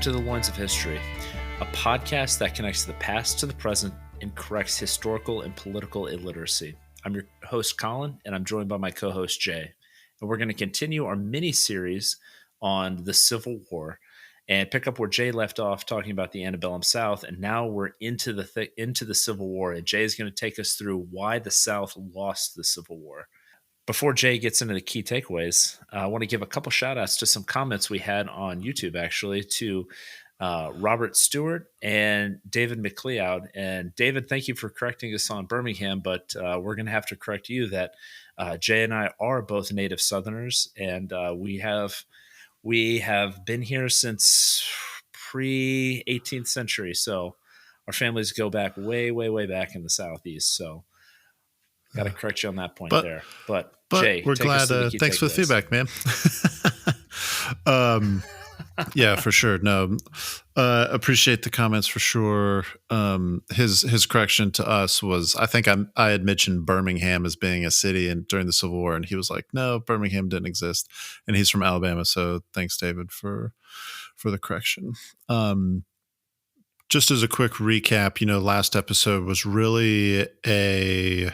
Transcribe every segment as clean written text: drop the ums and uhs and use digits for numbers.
to the Loins of History, a podcast that connects the past to the present and corrects historical and political illiteracy. I'm your host, Collin, and I'm joined by my co-host, Jay. And we're going to continue our mini-series on the Civil War and pick up where Jay left off talking about the Antebellum South. And now we're into the Civil War, and Jay is going to take us through why the South lost the Civil War. Before Jay gets into the key takeaways, I want to give a couple shout outs to some comments we had on YouTube, actually, to Robert Stewart and David McLeod. And David, thank you for correcting us on Birmingham, but we're going to have to correct you that Jay and I are both native Southerners, and we have been here since pre-18th century. So our families go back way, way, way back in the Southeast. So got to correct you on that point there. But Jay, we're glad. Thanks for the feedback, man. Yeah, for sure. No, appreciate the comments for sure. His correction to us was, I think I had mentioned Birmingham as being a city and during the Civil War, and he was like, no, Birmingham didn't exist, and he's from Alabama. So thanks, David, for the correction. Just as a quick recap, last episode was really a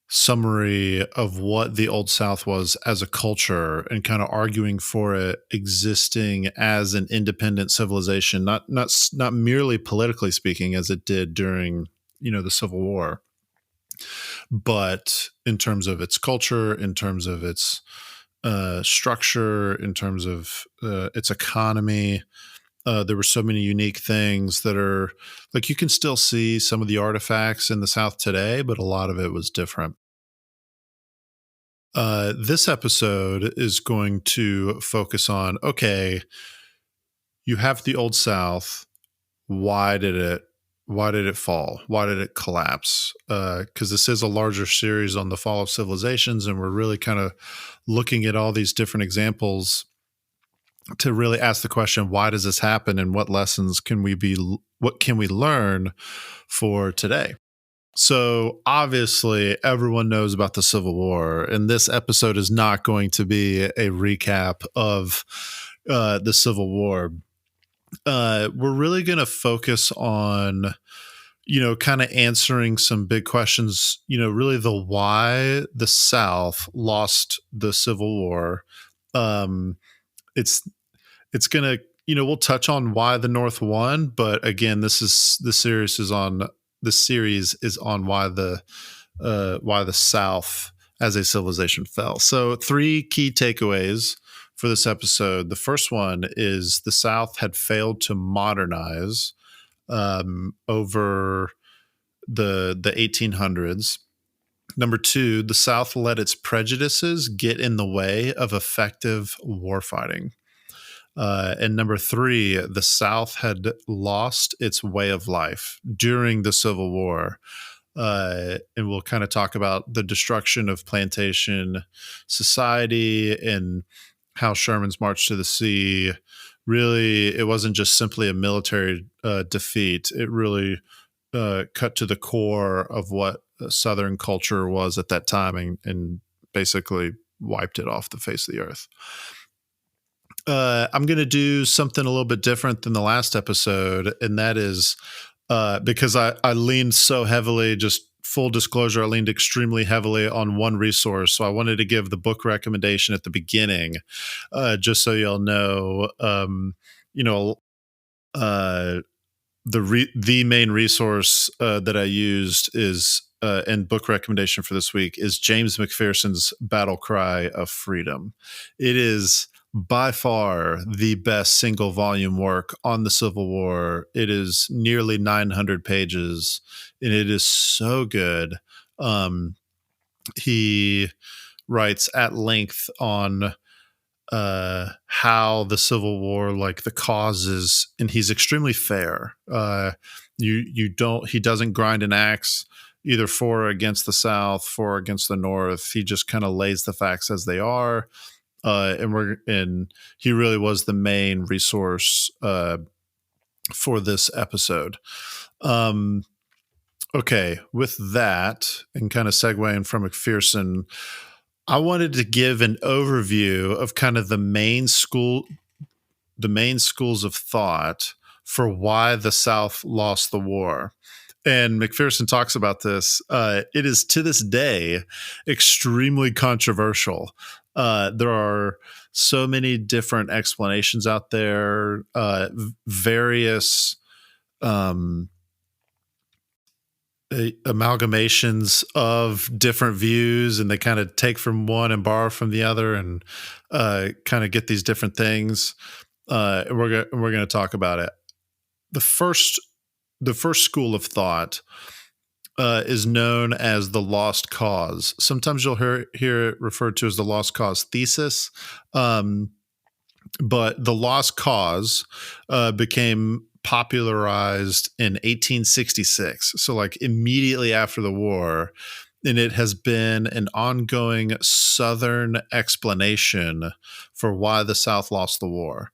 summary of what the Old South was as a culture and kind of arguing for it existing as an independent civilization, not merely politically speaking as it did during, the Civil War, but in terms of its culture, in terms of its structure, in terms of its economy. There were so many unique things that are like, you can still see some of the artifacts in the South today, but a lot of it was different. This episode is going to focus on, okay, you have the Old South. Why did it fall? Why did it collapse? Because this is a larger series on the fall of civilizations, and we're really kind of looking at all these different examples to really ask the question, why does this happen, and what lessons what can we learn for today? So obviously everyone knows about the Civil War, and this episode is not going to be a recap of the Civil War. We're really going to focus on, kind of answering some big questions, really the why the South lost the Civil War. It's going to, we'll touch on why the North won, but again, the series is on why the South as a civilization fell. So 3 key takeaways for this episode. The first one is the South had failed to modernize over the 1800s. Number 2, the South let its prejudices get in the way of effective warfighting. And number 3, the South had lost its way of life during the Civil War. And we'll kind of talk about the destruction of plantation society and how Sherman's march to the sea, really, it wasn't just simply a military defeat. It really cut to the core of what Southern culture was at that time and basically wiped it off the face of the earth. I'm going to do something a little bit different than the last episode, and that is because I leaned so heavily, just full disclosure, I leaned extremely heavily on one resource. So I wanted to give the book recommendation at the beginning, just so y'all know, the main resource that I used is and book recommendation for this week is James McPherson's Battle Cry of Freedom. It is by far the best single volume work on the Civil War. It is nearly 900 pages, and it is so good. He writes at length on how the Civil War, like the causes, and he's extremely fair. He doesn't grind an axe either for or against the South, for or against the North. He just kind of lays the facts as they are. And he really was the main resource for this episode. Okay, with that, and kind of segueing from McPherson, I wanted to give an overview of kind of the main school main schools of thought for why the South lost the war. And McPherson talks about this. It is to this day extremely controversial. There are so many different explanations out there, various amalgamations of different views, and they kind of take from one and borrow from the other, and kind of get these different things. And we're going to talk about it. The first school of thought is known as the lost cause. Sometimes you'll hear it referred to as the lost cause thesis. But the lost cause became popularized in 1866. So, like, immediately after the war. And it has been an ongoing Southern explanation for why the South lost the war.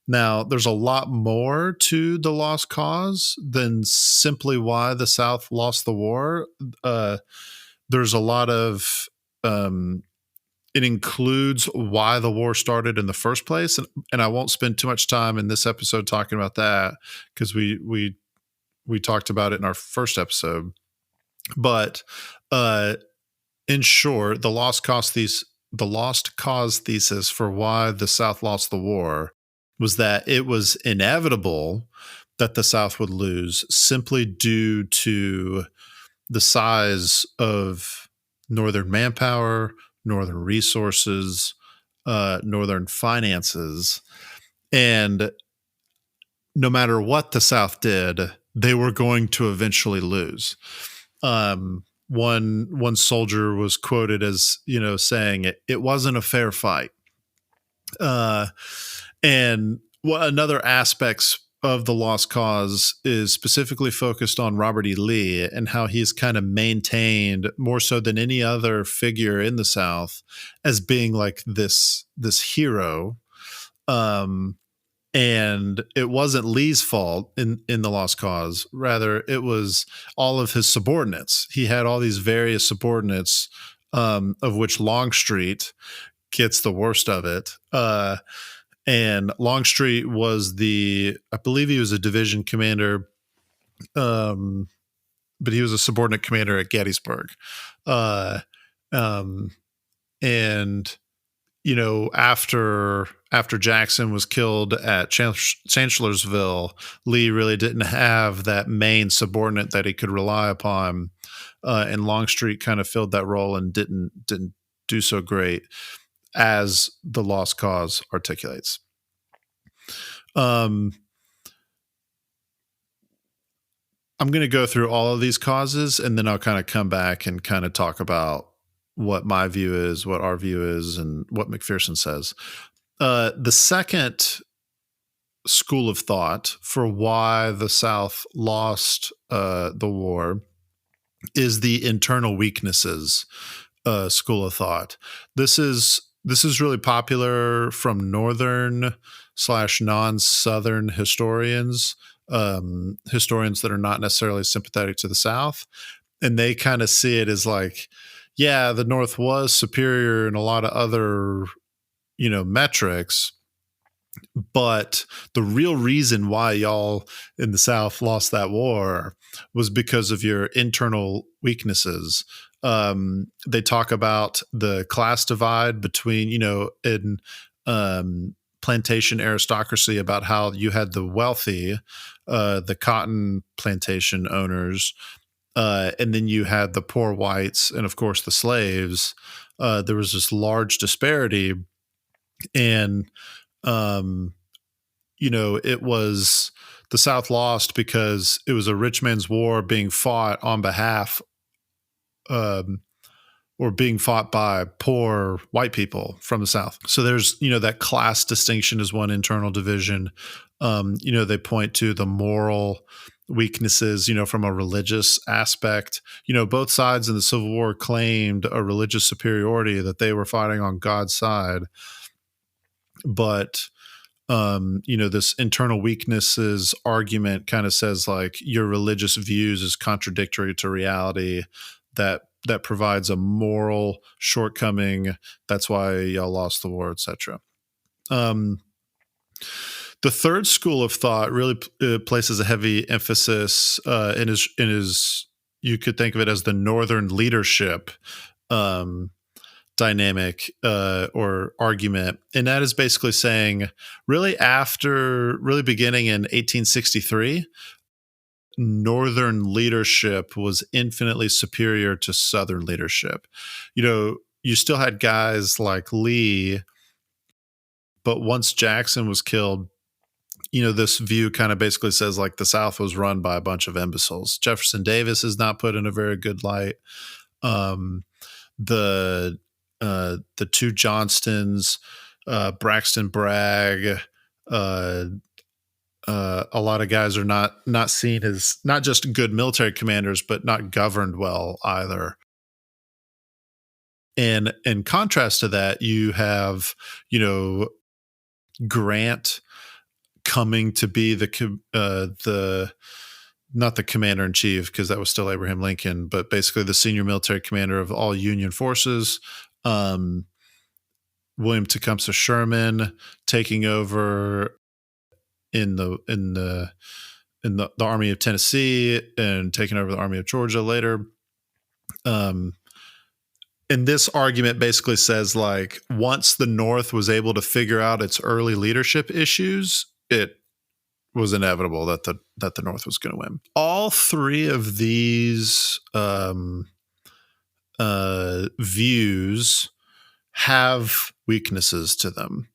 Now, there's a lot more to the lost cause than simply why the South lost the war. There's a lot of it includes why the war started in the first place, and I won't spend too much time in this episode talking about that, because we talked about it in our first episode. But in short, the lost cause thesis for why the South lost the war was that it was inevitable that the South would lose, simply due to the size of Northern manpower, Northern resources, Northern finances. And no matter what the South did, they were going to eventually lose. One soldier was quoted as, saying it wasn't a fair fight. And another aspects of the lost cause is specifically focused on Robert E. Lee and how he's kind of maintained, more so than any other figure in the South, as being like this hero. And it wasn't Lee's fault in the lost cause. Rather, it was all of his subordinates. He had all these various subordinates, of which Longstreet gets the worst of it. And Longstreet was I believe he was a division commander, but he was a subordinate commander at Gettysburg. And after Jackson was killed at Chancellorsville, Lee really didn't have that main subordinate that he could rely upon, and Longstreet kind of filled that role and didn't do so great, as the lost cause articulates. I'm going to go through all of these causes, and then I'll kind of come back and kind of talk about what my view is, what our view is, and what McPherson says. The second school of thought for why the South lost the war is the internal weaknesses school of thought. This is really popular from Northern / non-Southern historians, historians that are not necessarily sympathetic to the South. And they kind of see it as like, yeah, the North was superior in a lot of other, metrics, but the real reason why y'all in the South lost that war was because of your internal weaknesses. They talk about the class divide between, in plantation aristocracy, about how you had the wealthy, the cotton plantation owners, and then you had the poor whites, and of course the slaves. There was this large disparity, and it was the South lost because it was a rich man's war being fought on behalf, or being fought by poor white people from the South. So there's, that class distinction is one internal division. They point to the moral weaknesses, from a religious aspect. Both sides in the Civil War claimed a religious superiority, that they were fighting on God's side. But this internal weaknesses argument kind of says, like, your religious views is contradictory to reality, that provides a moral shortcoming. That's why y'all lost the war, etc. The The third school of thought really places a heavy emphasis in his you could think of it as the Northern leadership um, dynamic or argument, and that is basically saying really beginning in 1863, Northern leadership was infinitely superior to Southern leadership. You still had guys like Lee, but once Jackson was killed, this view kind of basically says like the South was run by a bunch of imbeciles. Jefferson Davis is not put in a very good light. Um, the the two Johnstons, Braxton Bragg, a lot of guys are not seen as not just good military commanders, but not governed well either. And in contrast to that, you have Grant coming to be the not the commander in chief, because that was still Abraham Lincoln, but basically the senior military commander of all Union forces. William Tecumseh Sherman taking over in the Army of Tennessee and taking over the Army of Georgia later. And this argument basically says like once the North was able to figure out its early leadership issues, it was inevitable that the North was going to win. All three of these views have weaknesses to them.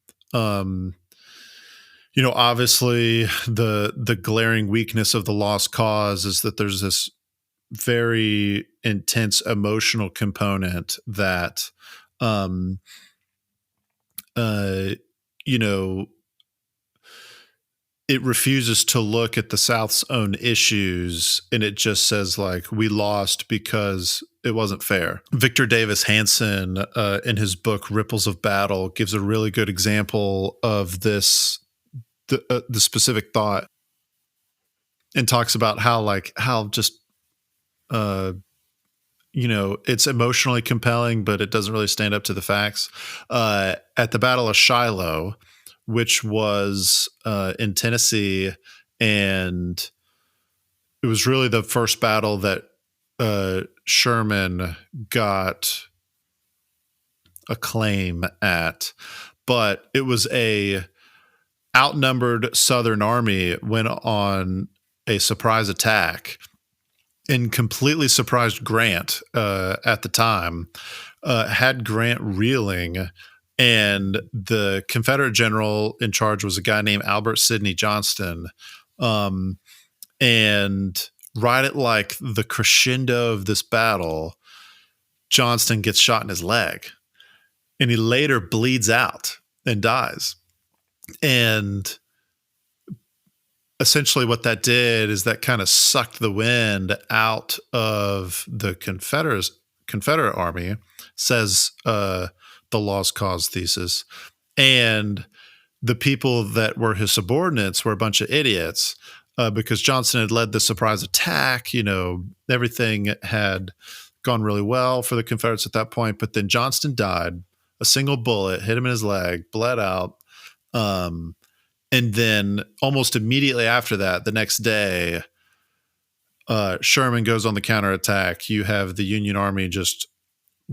Obviously, the glaring weakness of the lost cause is that there's this very intense emotional component that, it refuses to look at the South's own issues, and it just says like we lost because it wasn't fair. Victor Davis Hanson, in his book Ripples of Battle, gives a really good example of this, the specific thought, and talks about how just it's emotionally compelling, but it doesn't really stand up to the facts. At the Battle of Shiloh, which was in Tennessee, and it was really the first battle that Sherman got acclaim at, but it was a outnumbered Southern army went on a surprise attack and completely surprised Grant at the time, had Grant reeling. And the Confederate general in charge was a guy named Albert Sidney Johnston. And right at like the crescendo of this battle, Johnston gets shot in his leg, and he later bleeds out and dies. And essentially what that did is that kind of sucked the wind out of the Confederate army, says the lost cause thesis. And the people that were his subordinates were a bunch of idiots because Johnston had led the surprise attack. Everything had gone really well for the Confederates at that point, but then Johnston died. A single bullet hit him in his leg, bled out. And then almost immediately after that, the next day, Sherman goes on the counterattack. You have the Union Army just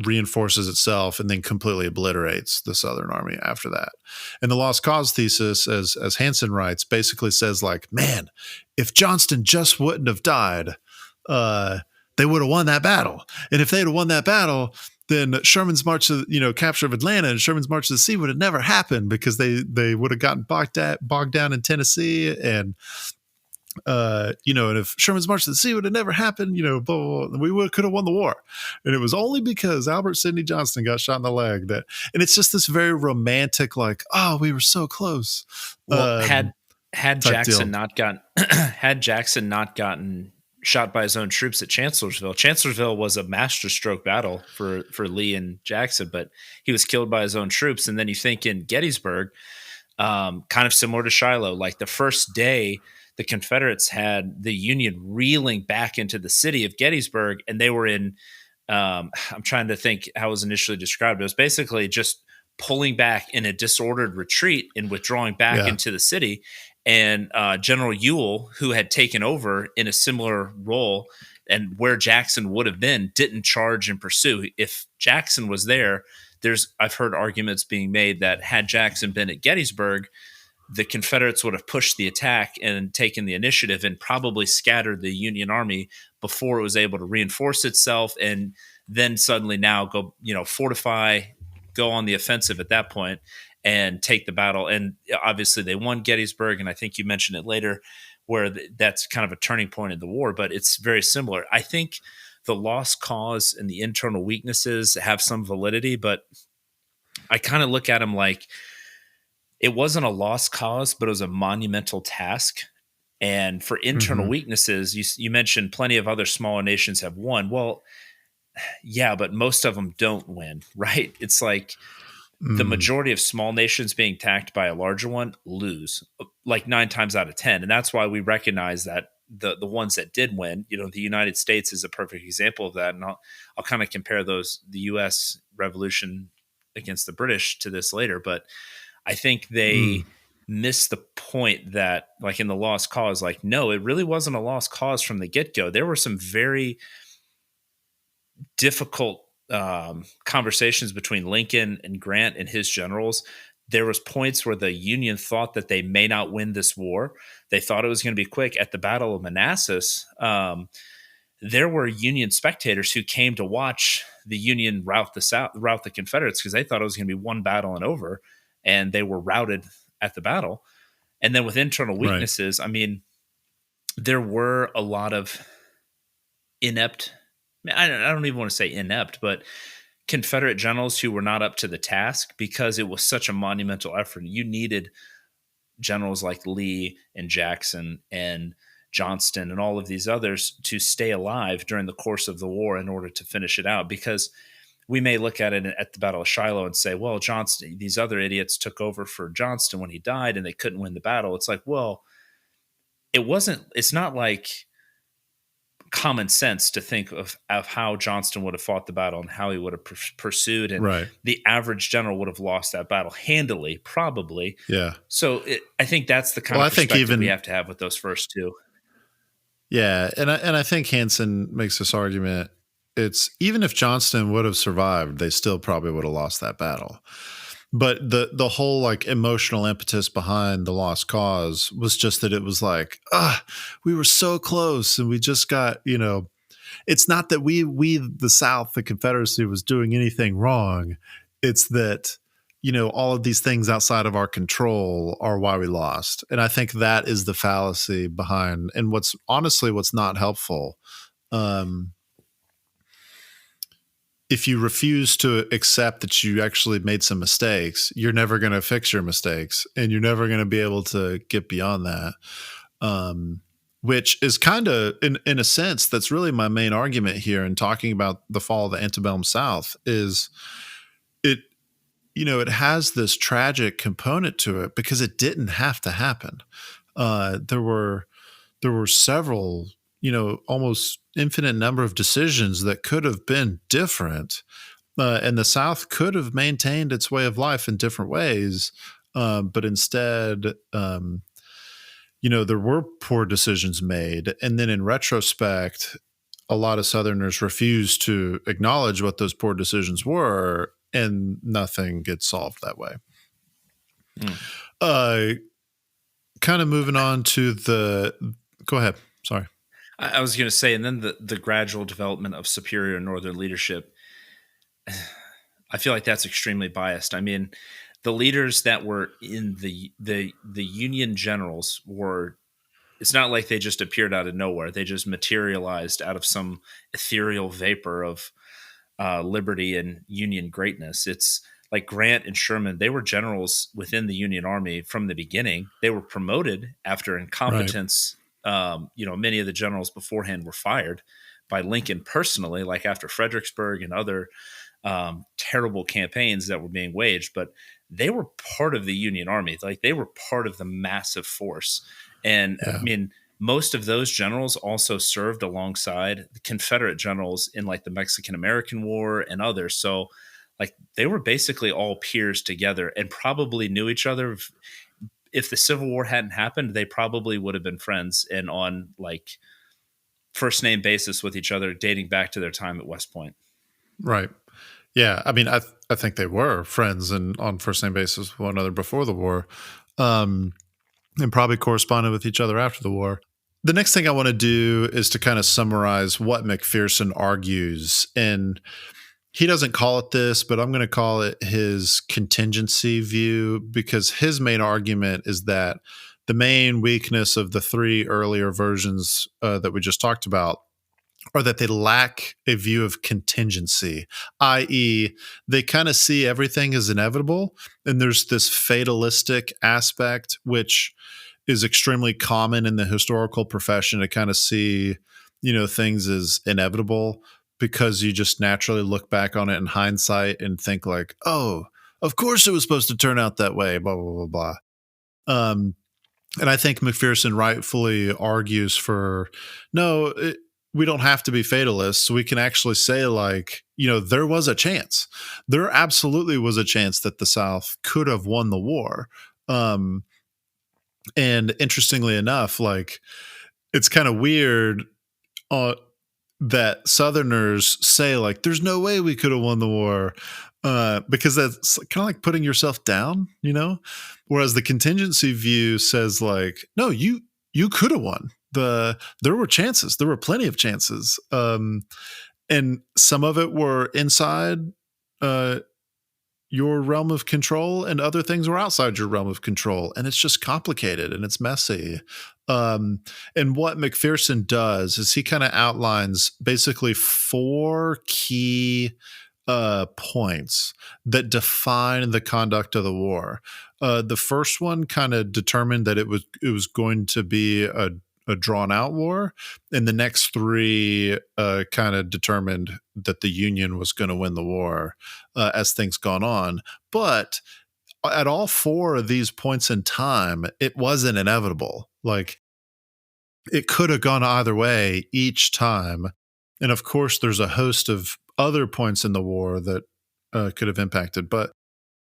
reinforces itself and then completely obliterates the Southern Army after that. And the lost cause thesis, as Hanson writes, basically says like, man, if Johnston just wouldn't have died, they would have won that battle. And if they'd have won that battle, then Sherman's march to capture of Atlanta and Sherman's march to the sea would have never happened, because they would have gotten bogged down in Tennessee, and and if Sherman's march to the sea would have never happened, blah, blah, blah, we could have won the war. And it was only because Albert Sidney Johnston got shot in the leg and it's just this very romantic, like, oh, we were so close. Well, had Jackson not gotten had Jackson not gotten shot by his own troops at Chancellorsville was a masterstroke battle for Lee and Jackson, but he was killed by his own troops. And then you think in Gettysburg, kind of similar to Shiloh, like the first day, the Confederates had the Union reeling back into the city of Gettysburg, and they were in, I'm trying to think how it was initially described. It was basically just pulling back in a disordered retreat and withdrawing back Yeah. into the city. And General Ewell, who had taken over in a similar role and where Jackson would have been, didn't charge and pursue. If Jackson was there, I've heard arguments being made that had Jackson been at Gettysburg, the Confederates would have pushed the attack and taken the initiative and probably scattered the Union Army before it was able to reinforce itself, and then suddenly now go, fortify, go on the offensive at that point and take the battle. And obviously they won Gettysburg, and I think you mentioned it later, where that's kind of a turning point in the war, but it's very similar. I think the lost cause and the internal weaknesses have some validity, but I kind of look at them like it wasn't a lost cause, but it was a monumental task. And for internal Hmm. weaknesses, you mentioned plenty of other smaller nations have won. Well, yeah, but most of them don't win, right? It's like the Mm. majority of small nations being attacked by a larger one lose, like 9 times out of 10. And that's why we recognize that the ones that did win, the United States is a perfect example of that. And I'll kind of compare the U.S. Revolution against the British to this later, but I think Mm. they missed the point that, like in the lost cause, like, no, it really wasn't a lost cause from the get go. There were some very difficult conversations between Lincoln and Grant and his generals. There was points where the Union thought that they may not win this war. They thought it was going to be quick. At the Battle of Manassas, there were Union spectators who came to watch the Union rout the Confederates because they thought it was going to be one battle and over, and they were routed at the battle. And then with internal Right. weaknesses, I mean, there were a lot of inept. I don't even want to say inept, but Confederate generals who were not up to the task because it was such a monumental effort. You needed generals like Lee and Jackson and Johnston and all of these others to stay alive during the course of the war in order to finish it out. Because we may look at it at the Battle of Shiloh and say, well, Johnston, these other idiots took over for Johnston when he died and they couldn't win the battle. It's like, well, it's not like common sense to think of how Johnston would have fought the battle and how he would have pursued. And Right. the average general would have lost that battle handily, probably. Yeah. So I think that's the kind Well, of I think perspective we even have to have with those first two. yeah, and I think Hansen makes this argument. It's even if Johnston would have survived, they still probably would have lost that battle. But the whole like emotional impetus behind the lost cause was just that it was like, we were so close and we just got, it's not that we the South, the Confederacy was doing anything wrong. It's that, all of these things outside of our control are why we lost. And I think that is the fallacy behind, and what's not helpful. Um, if you refuse to accept that you actually made some mistakes, you're never going to fix your mistakes and you're never going to be able to get beyond that. Which is kind of, in a sense, that's really my main argument here in talking about the fall of the Antebellum South is it, it has this tragic component to it because it didn't have to happen. There were several, almost infinite number of decisions that could have been different. And the South could have maintained its way of life in different ways. But instead, there were poor decisions made. And then in retrospect, a lot of Southerners refuse to acknowledge what those poor decisions were, and nothing gets solved that way. Mm. Kind of moving on to go ahead. Sorry. I was going to say, and then the gradual development of superior Northern leadership, I feel like that's extremely biased. I mean, the leaders that were in the Union generals were, it's not like they just appeared out of nowhere. They just materialized out of some ethereal vapor of liberty and Union greatness. It's like Grant and Sherman, they were generals within the Union Army from the beginning. They were promoted after Right. incompetence. Many of the generals beforehand were fired by Lincoln personally, like after Fredericksburg and other terrible campaigns that were being waged. But they were part of the Union Army. Like they were part of the massive force. And I Yeah. mean, most of those generals also served alongside the Confederate generals in like the Mexican American War and others. So like they were basically all peers together and probably knew each other. If the Civil War hadn't happened, they probably would have been friends and on like first name basis with each other, dating back to their time at West Point. Right. Yeah. I mean, I think they were friends and on first name basis with one another before the war, um, and probably corresponded with each other after the war. The next thing I want to do is to kind of summarize what McPherson argues. And he doesn't call it this, but I'm going to call it his contingency view, because his main argument is that the main weakness of the three earlier versions that we just talked about are that they lack a view of contingency, i.e., they kind of see everything as inevitable. And there's this fatalistic aspect, which is extremely common in the historical profession, to kind of see, things as inevitable, because you just naturally look back on it in hindsight and think like, oh, of course it was supposed to turn out that way, blah, blah, blah, blah. And I think McPherson rightfully argues for, no, we don't have to be fatalists. We can actually say, like, there was a chance. There absolutely was a chance that the South could have won the war. And interestingly enough, like, it's kind of weird that Southerners say, like, there's no way we could have won the war, because that's kind of like putting yourself down, whereas the contingency view says, like, no, you could have won. There were chances. There were plenty of chances. And some of it were inside your realm of control, and other things were outside your realm of control. And it's just complicated and it's messy. And what McPherson does is he kind of outlines basically four key points that define the conduct of the war. The first one kind of determined that it was going to be a drawn out war, and the next three kind of determined that the Union was going to win the war as things gone on. But at all four of these points in time, it wasn't inevitable. Like, it could have gone either way each time. And of course, there's a host of other points in the war that could have impacted. But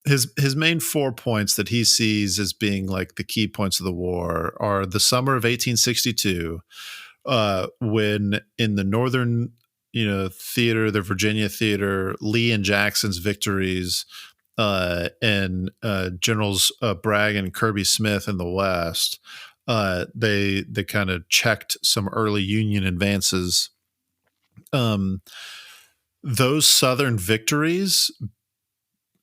his main 4 points that he sees as being like the key points of the war are the summer of 1862, when in the northern, theater, the Virginia theater, Lee and Jackson's victories, and Generals Bragg and Kirby Smith in the West, they kind of checked some early Union advances. Those Southern victories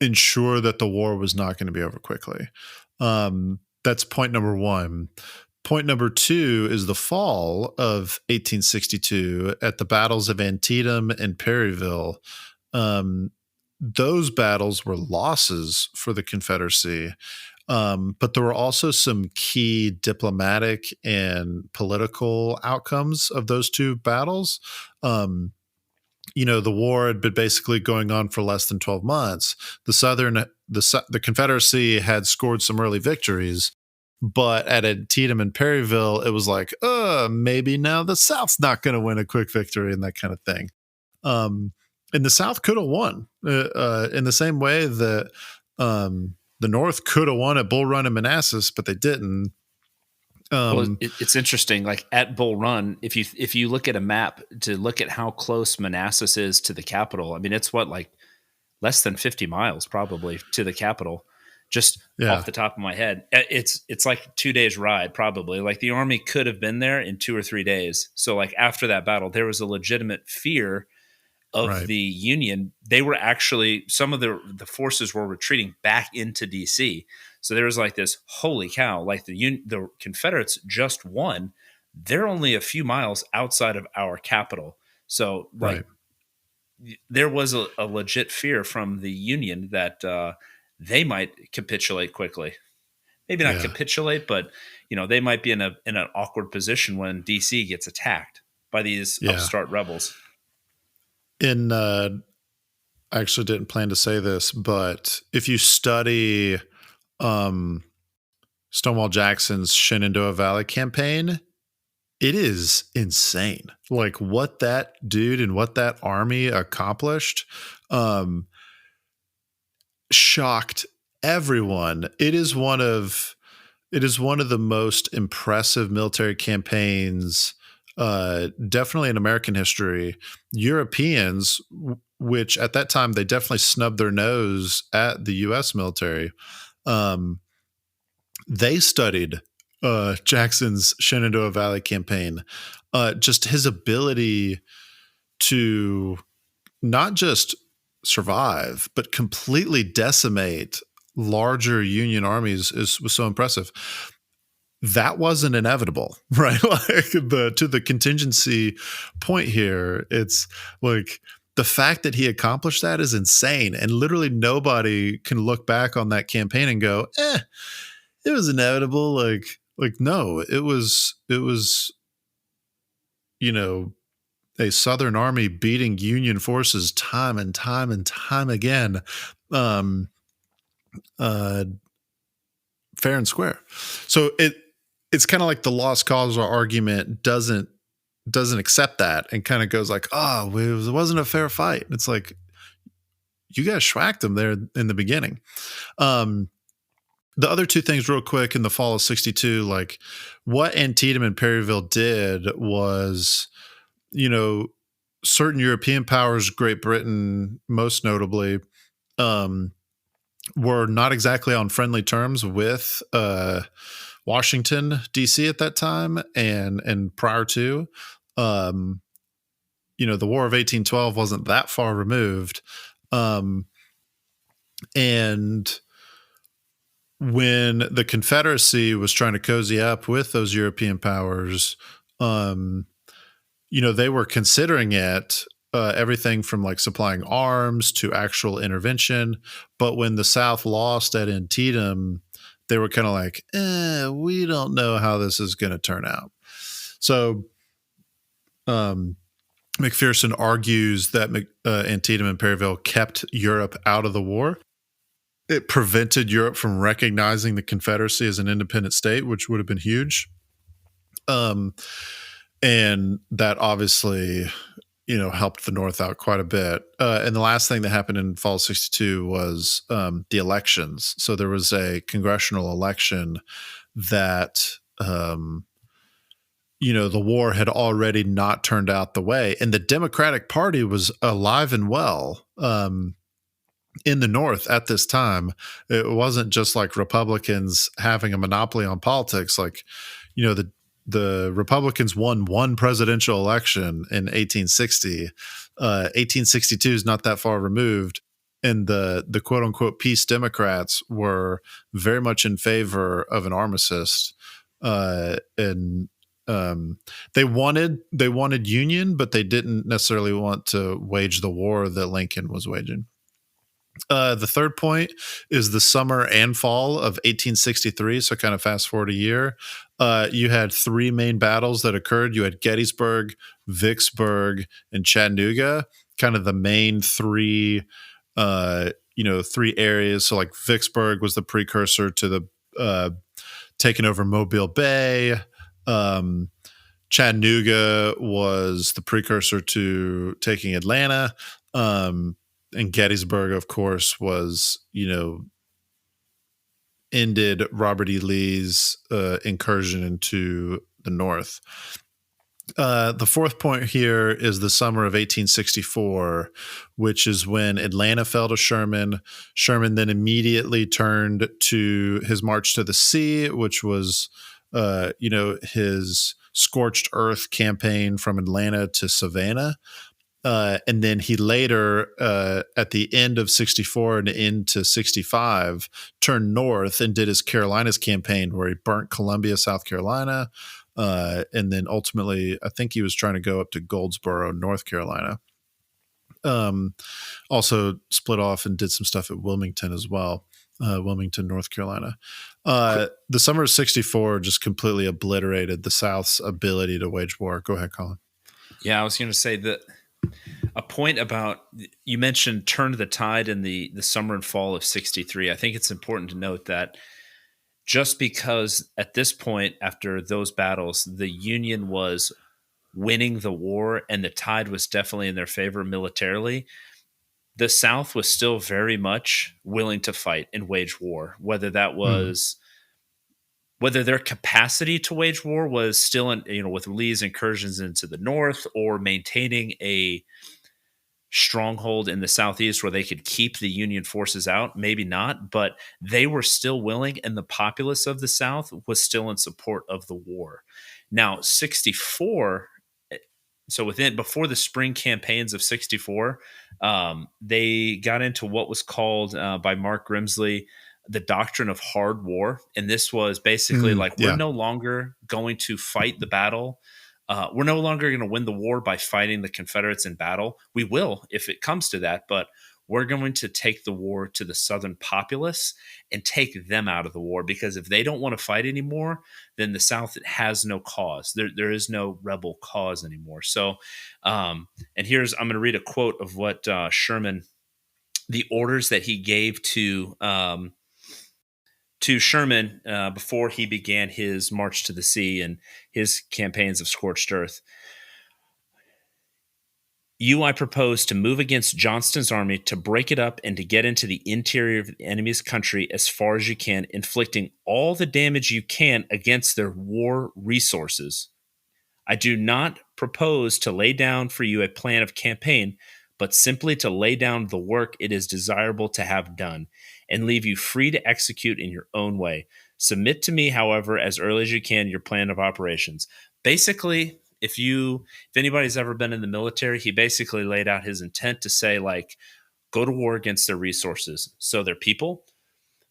ensure that the war was not going to be over quickly. That's point number one. Point number two is the fall of 1862 at the battles of Antietam and Perryville. Those battles were losses for the Confederacy, but there were also some key diplomatic and political outcomes of those two battles. The war had been basically going on for less than 12 months. The Confederacy had scored some early victories, but at Antietam and Perryville, it was like, maybe now the South's not going to win a quick victory and that kind of thing. And the South could have won in the same way that the North could have won at Bull Run and Manassas, but they didn't. Well, it's interesting. Like at Bull Run, if you look at a map to look at how close Manassas is to the capital, I mean, it's like less than 50 miles probably to the capital. Just off the top of my head, it's like 2 days ride probably. Like the army could have been there in 2 or 3 days. So like after that battle, there was a legitimate fear of the Union. They were actually, some of the forces were retreating back into DC. So there was like this, holy cow, like the Confederates just won. They're only a few miles outside of our capital. So like there was a legit fear from the Union that they might capitulate quickly. Maybe not capitulate, but they might be in an awkward position when DC gets attacked by these upstart rebels. I actually didn't plan to say this, but if you study Stonewall Jackson's Shenandoah Valley campaign, it is insane. Like what that dude and what that army accomplished. shocked everyone. It is one of the most impressive military campaigns, definitely in American history. Europeans, which at that time they definitely snubbed their nose at the U.S. military, um, they studied Jackson's Shenandoah Valley campaign. Just his ability to not just survive, but completely decimate larger Union armies was so impressive. That wasn't inevitable, right? Like to the contingency point here, it's like the fact that he accomplished that is insane, and literally nobody can look back on that campaign and go, it was inevitable. Like no, it was you know a Southern army beating Union forces time and time and time again, um, uh, fair and square. So it's kind of like the lost cause argument doesn't accept that and kind of goes like, oh, it wasn't a fair fight. It's like you guys schwacked them there in the beginning. Um, the other two things, real quick, in the fall of '62, like what Antietam and Perryville did was, you know, certain European powers, Great Britain most notably, um, were not exactly on friendly terms with Washington D.C. at that time, and prior to, um, the War of 1812 wasn't that far removed, um, and when the Confederacy was trying to cozy up with those European powers, um, they were considering it, everything from like supplying arms to actual intervention. But when the South lost at Antietam, they were kind of like, we don't know how this is going to turn out. So um, McPherson argues that Antietam and Perryville kept Europe out of the war. It prevented Europe from recognizing the Confederacy as an independent state, which would have been huge. And that obviously, helped the North out quite a bit. And the last thing that happened in fall '62 was the elections. So there was a congressional election that, the war had already not turned out the way. And the Democratic Party was alive and well in the North at this time. It wasn't just like Republicans having a monopoly on politics. Like, the Republicans won one presidential election in 1860. 1862 is not that far removed. And the quote unquote peace Democrats were very much in favor of an armistice. And they wanted union, but they didn't necessarily want to wage the war that Lincoln was waging. The third point is the summer and fall of 1863. So kind of fast forward a year. You had three main battles that occurred. You had Gettysburg, Vicksburg, and Chattanooga, kind of the main three, three areas. So like Vicksburg was the precursor to the taking over Mobile Bay. Chattanooga was the precursor to taking Atlanta. And Gettysburg, of course, was, ended Robert E. Lee's incursion into the North. The fourth point here is the summer of 1864, which is when Atlanta fell to Sherman. Sherman then immediately turned to his march to the sea, which was, his scorched earth campaign from Atlanta to Savannah. And then he later, at the end of '64 and into '65, turned north and did his Carolinas campaign, where he burnt Columbia, South Carolina. And then ultimately, I think he was trying to go up to Goldsboro, North Carolina. Also split off and did some stuff at Wilmington as well. Wilmington, North Carolina. The summer of '64 just completely obliterated the South's ability to wage war. Go ahead, Colin. Yeah, I was going to say that a point about, you mentioned turn the tide in the summer and fall of '63. I think it's important to note that just because at this point, after those battles, the Union was winning the war and the tide was definitely in their favor militarily, the South was still very much willing to fight and wage war, Mm, whether their capacity to wage war was still in, with Lee's incursions into the North, or maintaining a stronghold in the Southeast where they could keep the Union forces out. Maybe not, but they were still willing, and the populace of the South was still in support of the war. Now, 64, so within before the spring campaigns of 64, they got into what was called by Mark Grimsley the doctrine of hard war. And this was basically like, we're yeah. no longer going to fight the battle. We're no longer going to win the war by fighting the Confederates in battle. We will if it comes to that, but we're going to take the war to the Southern populace and take them out of the war, because if they don't want to fight anymore, then the South has no cause. There is no rebel cause anymore. So, and I'm going to read a quote of what Sherman, the orders that he gave to Sherman before he began his march to the sea and his campaigns of scorched earth. I propose to move against Johnston's army, to break it up, and to get into the interior of the enemy's country as far as you can, inflicting all the damage you can against their war resources. I do not propose to lay down for you a plan of campaign, but simply to lay down the work it is desirable to have done, and leave you free to execute in your own way. Submit to me, however, as early as you can, your plan of operations. Basically, if anybody's ever been in the military, he basically laid out his intent to say, like, go to war against their resources. So their people,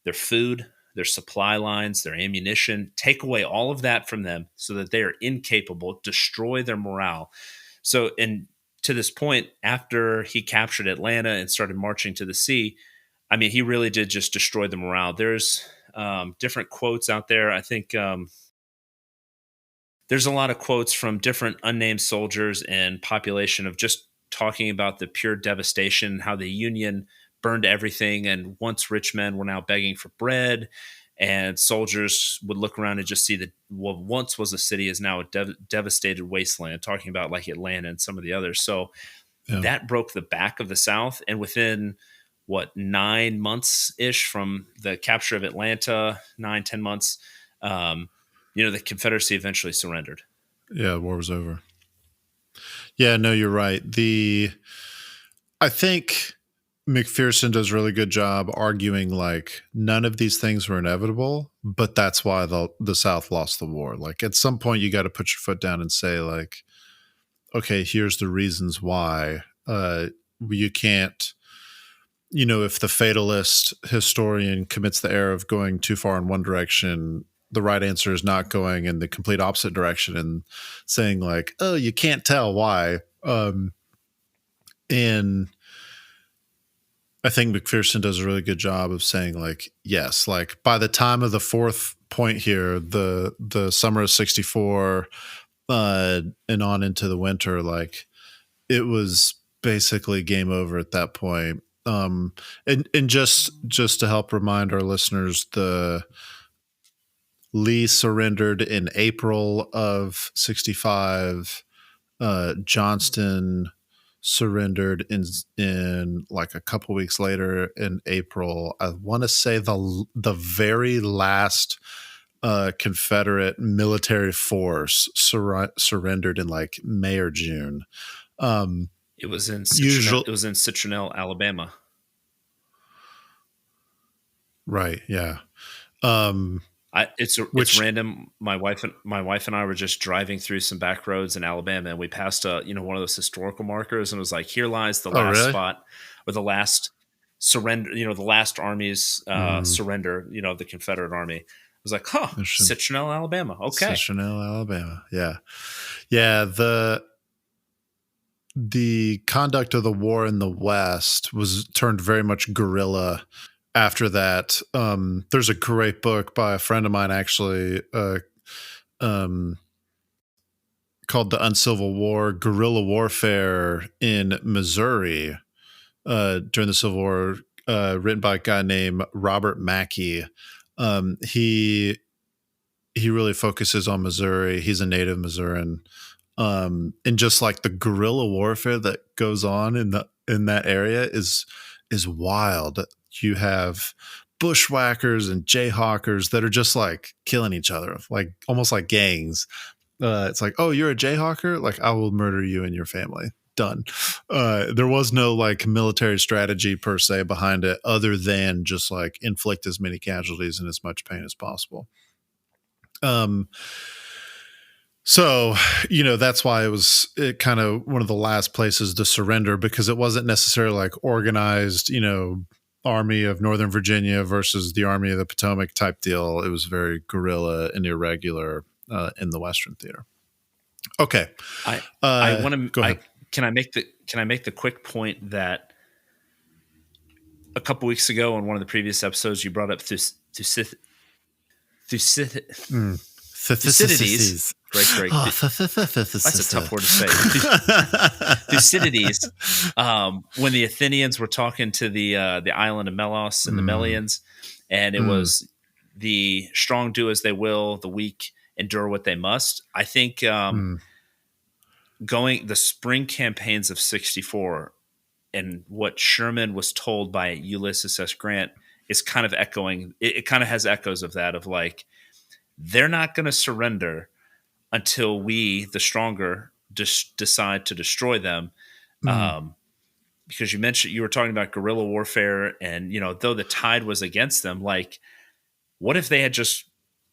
their food, their supply lines, their ammunition, take away all of that from them so that they are incapable, destroy their morale. So, and to this point, after he captured Atlanta and started marching to the sea, I mean, he really did just destroy the morale. There's different quotes out there. I think there's a lot of quotes from different unnamed soldiers and population of just talking about the pure devastation, how the Union burned everything, and once rich men were now begging for bread, and soldiers would look around and just see that what once was a city is now a devastated wasteland, talking about like Atlanta and some of the others. So Yeah. that broke the back of the South. And within 9 months ish from the capture of Atlanta, 9, 10 months, the Confederacy eventually surrendered. Yeah, war was over. Yeah, no, you're right. I think McPherson does a really good job arguing like none of these things were inevitable, but that's why the South lost the war. Like at some point you got to put your foot down and say like, okay, here's the reasons why. You can't, if the fatalist historian commits the error of going too far in one direction, the right answer is not going in the complete opposite direction and saying like, oh, you can't tell why. And I think McPherson does a really good job of saying like, yes, like by the time of the fourth point here, the summer of 64 and on into the winter, like it was basically game over at that point. And just to help remind our listeners, the Lee surrendered in April of 65. Johnston surrendered in like a couple weeks later in April. I want to say the very last Confederate military force surrendered in like May or June. It was in Citronelle. Usual, It was in Citronelle, Alabama. right? Yeah. It's random. My wife and I were just driving through some back roads in Alabama, and we passed one of those historical markers, and it was like, here lies the Oh, last really? spot, or the last surrender. The last army's surrender. The Confederate Army. I was like, huh, Citronelle, Alabama. Okay. Citronelle, Alabama. Yeah, yeah. The conduct of the war in the West was turned very much guerrilla after that. There's a great book by a friend of mine, actually, called The Uncivil War, Guerrilla Warfare in Missouri during the Civil War, written by a guy named Robert Mackey. He really focuses on Missouri. He's a native Missourian. And just like the guerrilla warfare that goes on in that area is wild. You have bushwhackers and jayhawkers that are just like killing each other, like almost like gangs. It's like, oh, you're a jayhawker, like I will murder you and your family. Done. There was no like military strategy per se behind it, other than just like inflict as many casualties and as much pain as possible. So, that's why it kind of one of the last places to surrender, because it wasn't necessarily like organized, Army of Northern Virginia versus the Army of the Potomac type deal. It was very guerrilla and irregular in the Western theater. Okay. I want to, go ahead. Can I make the quick point that a couple weeks ago on one of the previous episodes, you brought up Thucydides. Great. That's a tough word to say. Thucydides, when the Athenians were talking to the island of Melos and the Melians, and it was the strong do as they will, the weak endure what they must. I think the spring campaigns of 64 and what Sherman was told by Ulysses S. Grant is kind of echoing. It kind of has echoes of that, of like, they're not going to surrender until we, the stronger, decide to destroy them. Because you were talking about guerrilla warfare, and though the tide was against them, like, what if they had this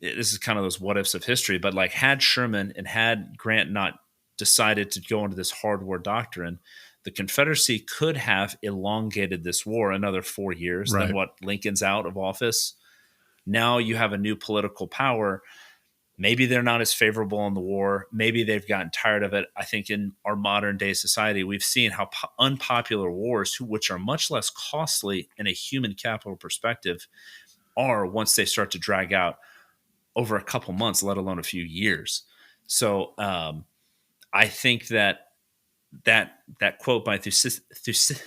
is kind of those what ifs of history, but like, had Sherman and had Grant not decided to go into this hard war doctrine, the Confederacy could have elongated this war another 4 years. Right. Then what? Lincoln's out of office. Now you have a new political power. Maybe they're not as favorable in the war. Maybe they've gotten tired of it. I think in our modern day society, we've seen how unpopular wars, which are much less costly in a human capital perspective, are once they start to drag out over a couple months, let alone a few years. So I think that quote by Thucydides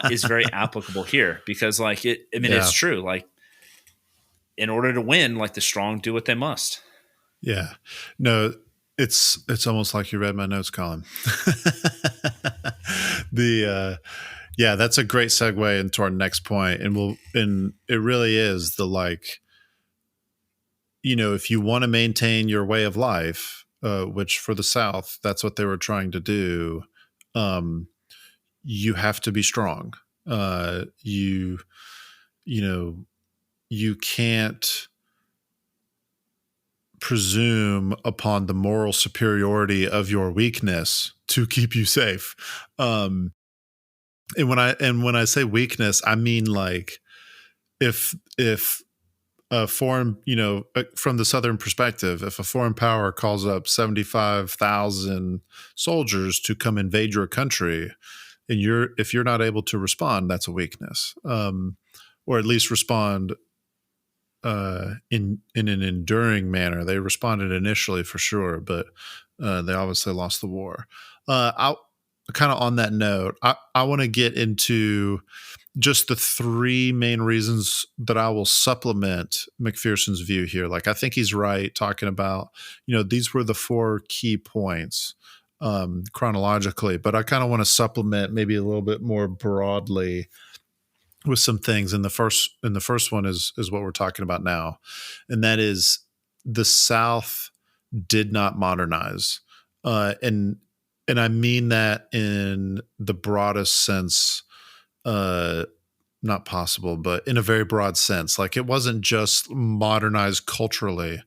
is very applicable here, because like it's true. Like, in order to win, like, the strong do what they must. Yeah. No, it's almost like you read my notes, Colin. That's a great segue into our next point. And it really is the, like, if you want to maintain your way of life, which for the South, that's what they were trying to do. You have to be strong. You can't presume upon the moral superiority of your weakness to keep you safe. And when I say weakness, I mean, like, if a foreign, from the Southern perspective, if a foreign power calls up 75,000 soldiers to come invade your country, and if you're not able to respond, that's a weakness, or at least respond in an enduring manner. They responded initially for sure, but they obviously lost the war. I kind of on that note, I want to get into just the three main reasons that I will supplement McPherson's view here. Like, I think he's right talking about, these were the four key points chronologically, but I kind of want to supplement maybe a little bit more broadly with some things. And the first one is what we're talking about now. And that is, the South did not modernize. And I mean that in the broadest sense, not possible, but in a very broad sense. Like, it wasn't just modernized culturally.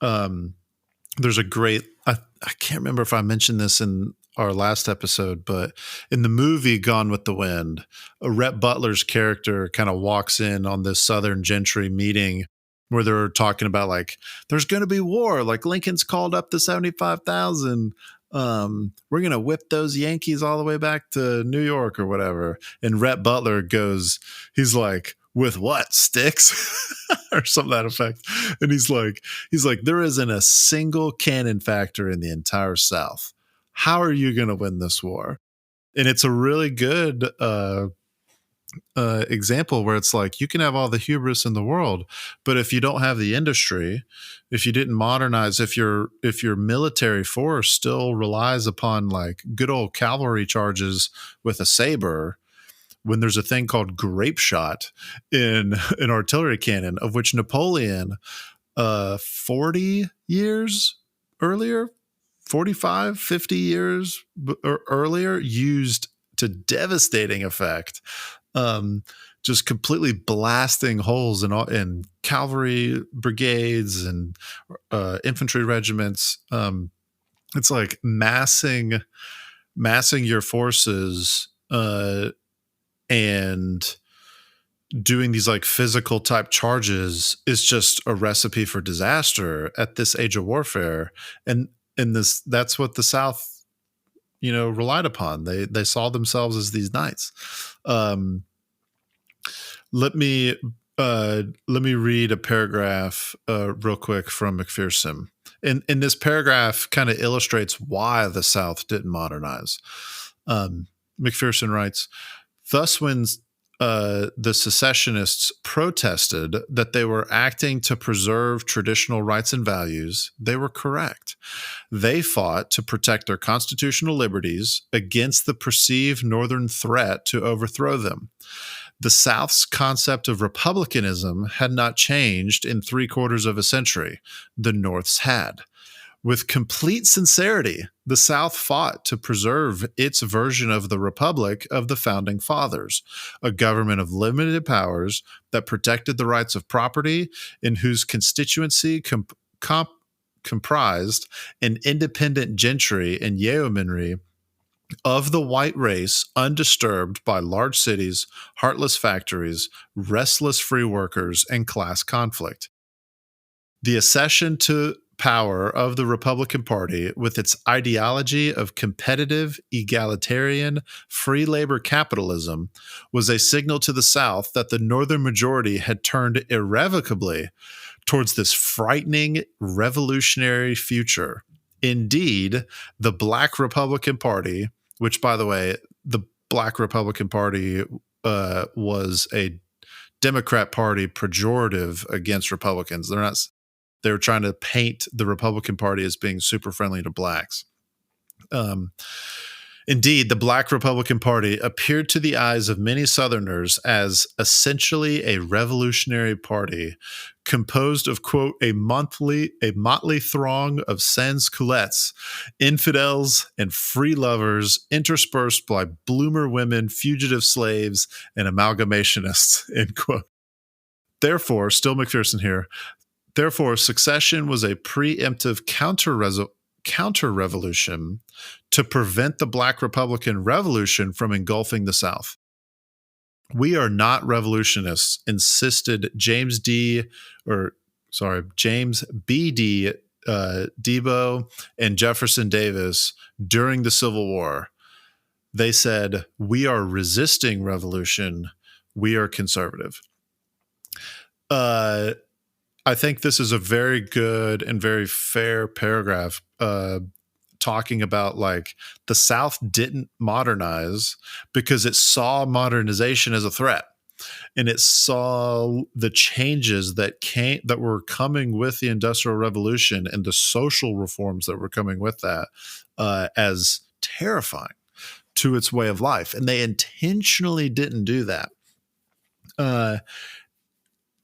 There's a great, I can't remember if I mentioned this in our last episode, but in the movie Gone with the Wind, Rhett Butler's character kind of walks in on this Southern gentry meeting where they're talking about, like, there's going to be war. Like, Lincoln's called up the 75,000. We're going to whip those Yankees all the way back to New York or whatever. And Rhett Butler goes, he's like, with what, sticks? Or something to that effect. And he's like, there isn't a single cannon factory in the entire South. How are you going to win this war? And it's a really good example where it's like you can have all the hubris in the world, but if you don't have the industry, if you didn't modernize, if your military force still relies upon like good old cavalry charges with a saber, when there's a thing called grape shot in an artillery cannon, of which Napoleon 40 years earlier, 45, 50 years earlier, used to devastating effect, um, just completely blasting holes in cavalry brigades and infantry regiments. It's like massing your forces, and doing these like physical type charges is just a recipe for disaster at this age of warfare. And that's what the South, relied upon. They saw themselves as these knights. um let me read a paragraph real quick from McPherson. And this paragraph kind of illustrates why the South didn't modernize. McPherson writes, thus, when the secessionists protested that they were acting to preserve traditional rights and values, they were correct. They fought to protect their constitutional liberties against the perceived Northern threat to overthrow them. The South's concept of republicanism had not changed in 3/4 of a century. The North's had. With complete sincerity, the South fought to preserve its version of the Republic of the Founding Fathers, a government of limited powers that protected the rights of property, in whose constituency comprised an independent gentry and yeomanry of the white race, undisturbed by large cities, heartless factories, restless free workers, and class conflict. The accession to power of the Republican Party, with its ideology of competitive, egalitarian, free labor capitalism, was a signal to the South that the Northern majority had turned irrevocably towards this frightening revolutionary future. Indeed, the Black Republican Party, which, by the way, the Black Republican Party was a Democrat Party pejorative against Republicans. They were trying to paint the Republican Party as being super friendly to blacks. Indeed, the Black Republican Party appeared to the eyes of many Southerners as essentially a revolutionary party composed of, quote, a motley throng of sans-culottes, infidels, and free lovers, interspersed by bloomer women, fugitive slaves, and amalgamationists, end quote. Therefore, still McPherson here, therefore, secession was a preemptive counter-revolution to prevent the Black Republican Revolution from engulfing the South. We are not revolutionists, insisted James B. D. Debo and Jefferson Davis during the Civil War. They said, we are resisting revolution. We are conservative. I think this is a very good and very fair paragraph talking about like the South didn't modernize because it saw modernization as a threat, and it saw the changes that were coming with the Industrial Revolution and the social reforms that were coming with that as terrifying to its way of life, and they intentionally didn't do that.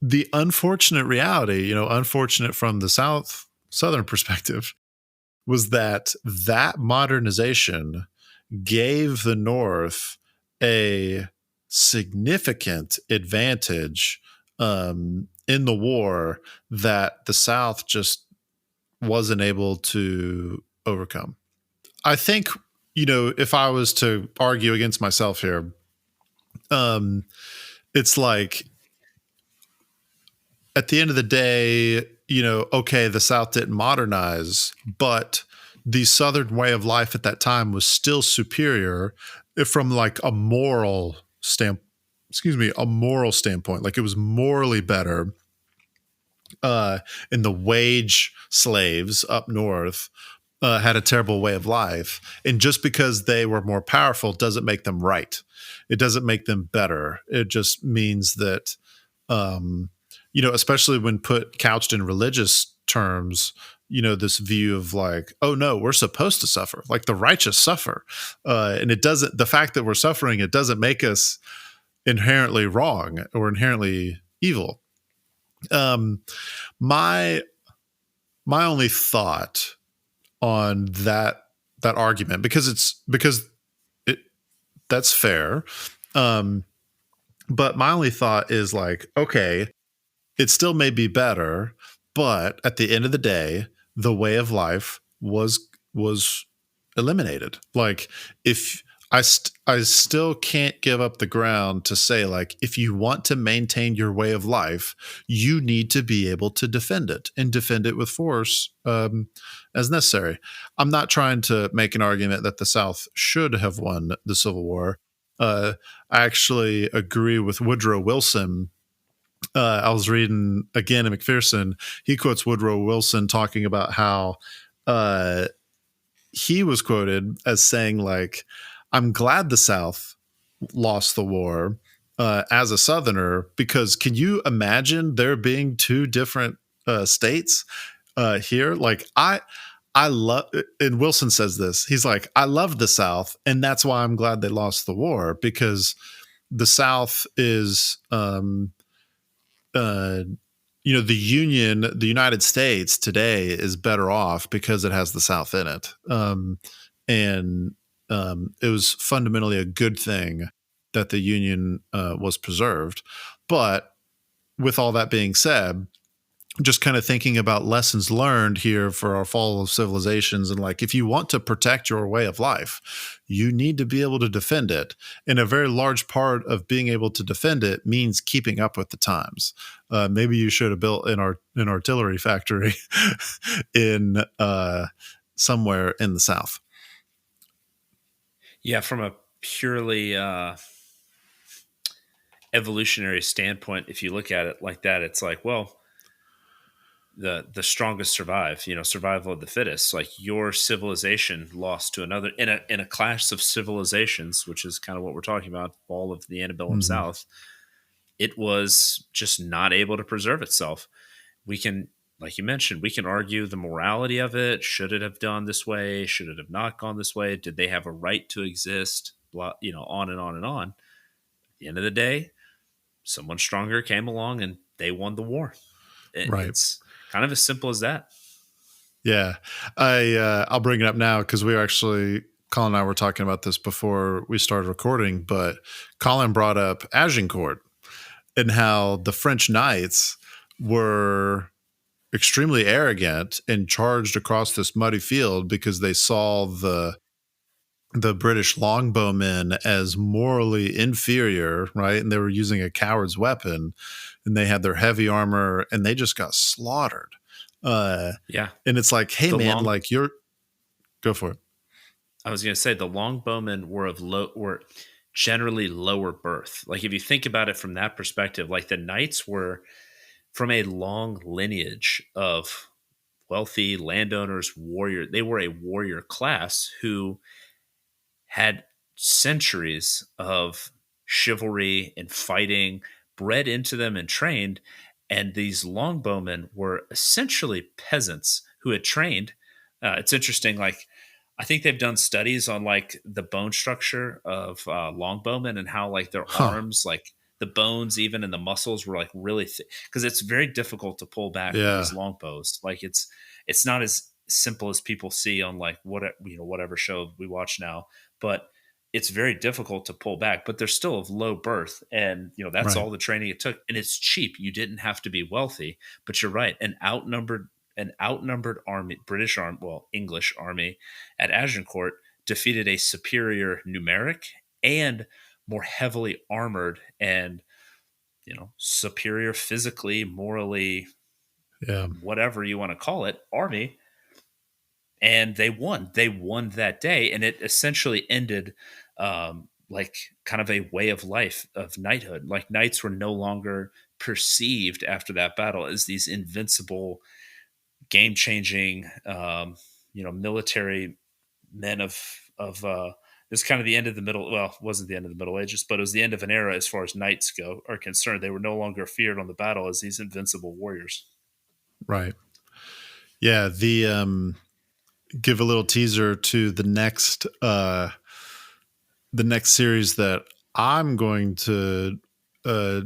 The unfortunate reality, unfortunate from the Southern perspective, was that modernization gave the North a significant advantage in the war that the South just wasn't able to overcome. I think, if I was to argue against myself here, it's like, at the end of the day, okay, the South didn't modernize, but the Southern way of life at that time was still superior from like a moral standpoint. Like it was morally better. And the wage slaves up north had a terrible way of life. And just because they were more powerful doesn't make them right. It doesn't make them better. It just means that, um, especially when couched in religious terms, this view of like, oh no, we're supposed to suffer, like the righteous suffer. And it doesn't, the fact that we're suffering, it doesn't make us inherently wrong or inherently evil. Um, my, my only thought on that argument, because it that's fair. Um, but my only thought is like, okay, it still may be better, but at the end of the day, the way of life was eliminated. Like if I still can't give up the ground to say like if you want to maintain your way of life, you need to be able to defend it and defend it with force as necessary. I'm not trying to make an argument that the South should have won the Civil War. I actually agree with Woodrow Wilson. I was reading again in McPherson. He quotes Woodrow Wilson talking about how uh, he was quoted as saying, like, I'm glad the South lost the war as a Southerner, because can you imagine there being two different states here? Like, I love, and Wilson says this. He's like, I love the South, and that's why I'm glad they lost the war, because the South is uh, the United States today is better off because it has the South in it. And it was fundamentally a good thing that the Union was preserved. But with all that being said, just kind of thinking about lessons learned here for our fall of civilizations, and like if you want to protect your way of life, you need to be able to defend it, and a very large part of being able to defend it means keeping up with the times. Maybe you should have built an artillery factory in somewhere in the South. Yeah, from a purely evolutionary standpoint, if you look at it like that, it's like, well, the strongest survive. Survival of the fittest. Like your civilization lost to another in a clash of civilizations, which is kind of what we're talking about. All of the Antebellum Mm-hmm. South, it was just not able to preserve itself. We can, like you mentioned, we can argue the morality of it. Should it have done this way? Should it have not gone this way? Did they have a right to exist? Blah, on and on and on. At the end of the day, someone stronger came along and they won the war. Right. It's kind of as simple as that. Yeah, I'll bring it up now because we were actually, Colin and I were talking about this before we started recording. But Colin brought up Agincourt and how the French knights were extremely arrogant and charged across this muddy field because they saw the British longbowmen as morally inferior, right? And they were using a coward's weapon, and they had their heavy armor, and they just got slaughtered. Yeah. And it's like, hey, The man, long like go for it. I was going to say the longbowmen were generally lower birth. Like if you think about it from that perspective, like the knights were from a long lineage of wealthy landowners, warrior. They were a warrior class who had centuries of chivalry and fighting bred into them and trained. And these longbowmen were essentially peasants who had trained. It's interesting. Like, I think they've done studies on like the bone structure of longbowmen and how like their Huh. arms, like the bones, even and the muscles were like really thick because it's very difficult to pull back with Yeah. these longbows. Like it's not as simple as people see on like whatever show we watch now, but it's very difficult to pull back, but they're still of low birth. And, that's Right. all the training it took. And it's cheap. You didn't have to be wealthy, but you're right. An outnumbered army, British army, well, English army at Agincourt defeated a superior numeric and more heavily armored and, superior physically, morally, Yeah. whatever you want to call it, army, and they won that day, and it essentially ended like kind of a way of life of knighthood. Like knights were no longer perceived after that battle as these invincible, game changing, military men of it's kind of the end of the middle. Well, it wasn't the end of the Middle Ages, but it was the end of an era as far as knights are concerned. They were no longer feared on the battle as these invincible warriors. Right. Yeah. Give a little teaser to the next series that I'm going to uh,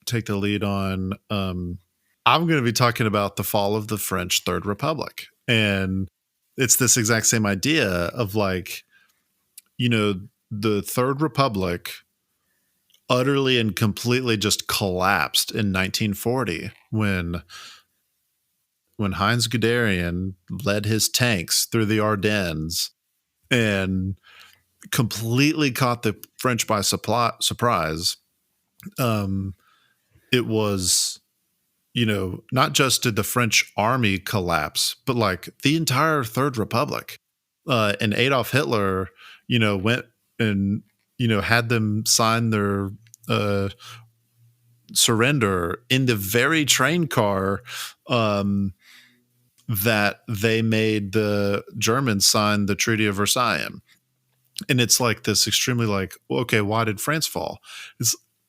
take the lead on. I'm going to be talking about the fall of the French Third Republic. And it's this exact same idea of like, the Third Republic utterly and completely just collapsed in 1940 when Heinz Guderian led his tanks through the Ardennes and completely caught the French by surprise. It was, not just did the French army collapse, but like the entire Third Republic. And Adolf Hitler, went and, had them sign their surrender in the very train car that they made the Germans sign the Treaty of Versailles in. And it's like this extremely like, okay, why did France fall?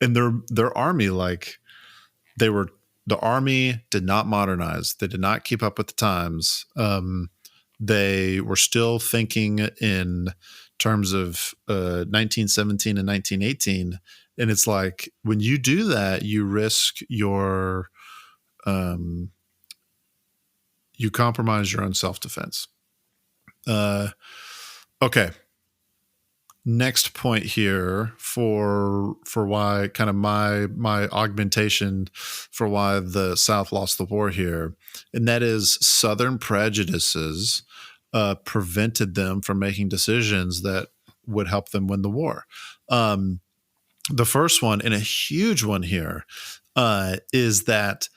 And their army, like the army did not modernize. They did not keep up with the times. They were still thinking in terms of 1917 and 1918. And it's like, when you do that, you risk you compromise your own self-defense. Okay. Next point here for why kind of my augmentation for why the South lost the war here, and that is Southern prejudices prevented them from making decisions that would help them win the war. The first one, and a huge one here, is that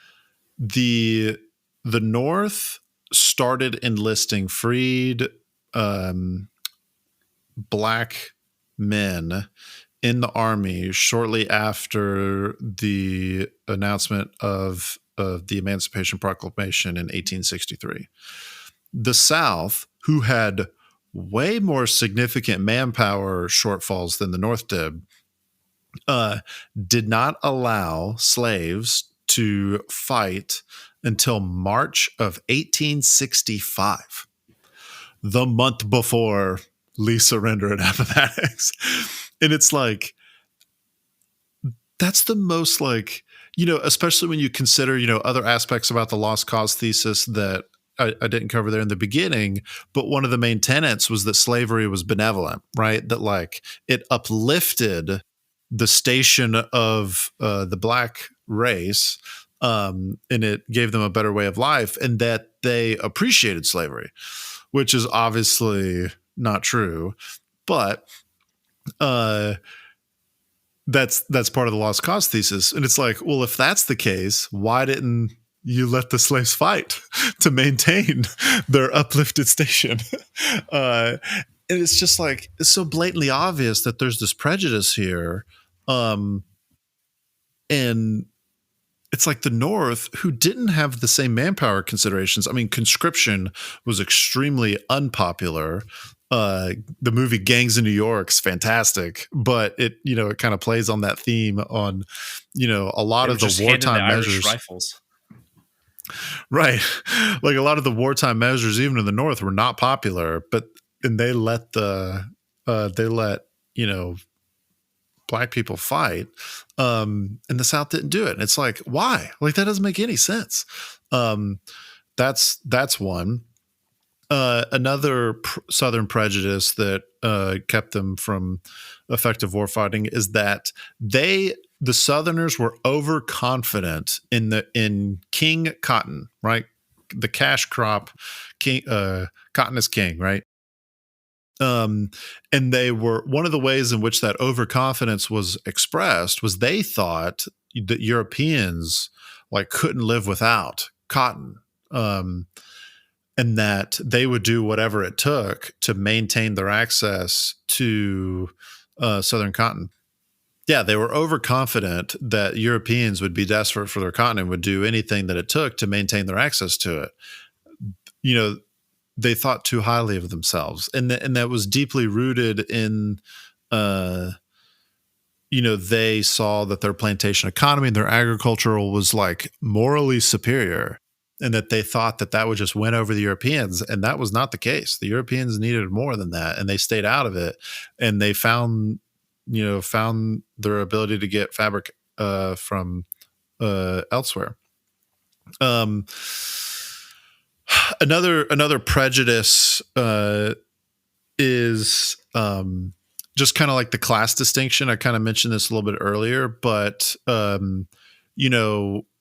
the North started enlisting freed black men in the army shortly after the announcement of the Emancipation Proclamation in 1863. The South, who had way more significant manpower shortfalls than the North did not allow slaves to fight until March of 1865, the month before Lee surrendered at Appomattox. And it's like, that's the most like, especially when you consider, other aspects about the lost cause thesis that I didn't cover there in the beginning, but one of the main tenets was that slavery was benevolent, right? That like it uplifted the station of the black race, and it gave them a better way of life, and that they appreciated slavery, which is obviously not true. But that's part of the lost cause thesis. And it's like, well, if that's the case, why didn't you let the slaves fight to maintain their uplifted station? And it's just like, it's so blatantly obvious that there's this prejudice here. And it's like the North, who didn't have the same manpower considerations. I mean, conscription was extremely unpopular. The movie Gangs in New York's fantastic, but it kind of plays on that theme on, a lot of the wartime measures. Rifles. Right. Like a lot of the wartime measures, even in the North, were not popular, and they let black people fight. And the South didn't do it. And it's like, why? Like, that doesn't make any sense. That's one. Another Southern prejudice that kept them from effective war fighting is that the Southerners were overconfident in King Cotton, right? The cash crop, cotton is king, right? And they were, one of the ways in which that overconfidence was expressed was they thought that Europeans like couldn't live without cotton. And that they would do whatever it took to maintain their access to Southern cotton. Yeah, they were overconfident that Europeans would be desperate for their cotton and would do anything that it took to maintain their access to it. they thought too highly of themselves, and that was deeply rooted in they saw that their plantation economy and their agricultural was like morally superior, and that they thought that that would just win over the Europeans. And that was not the case. The Europeans needed more than that, and they stayed out of it. And they found their ability to get fabric from elsewhere. Um, another prejudice is just kind of like the class distinction. I kind of mentioned this a little bit earlier, but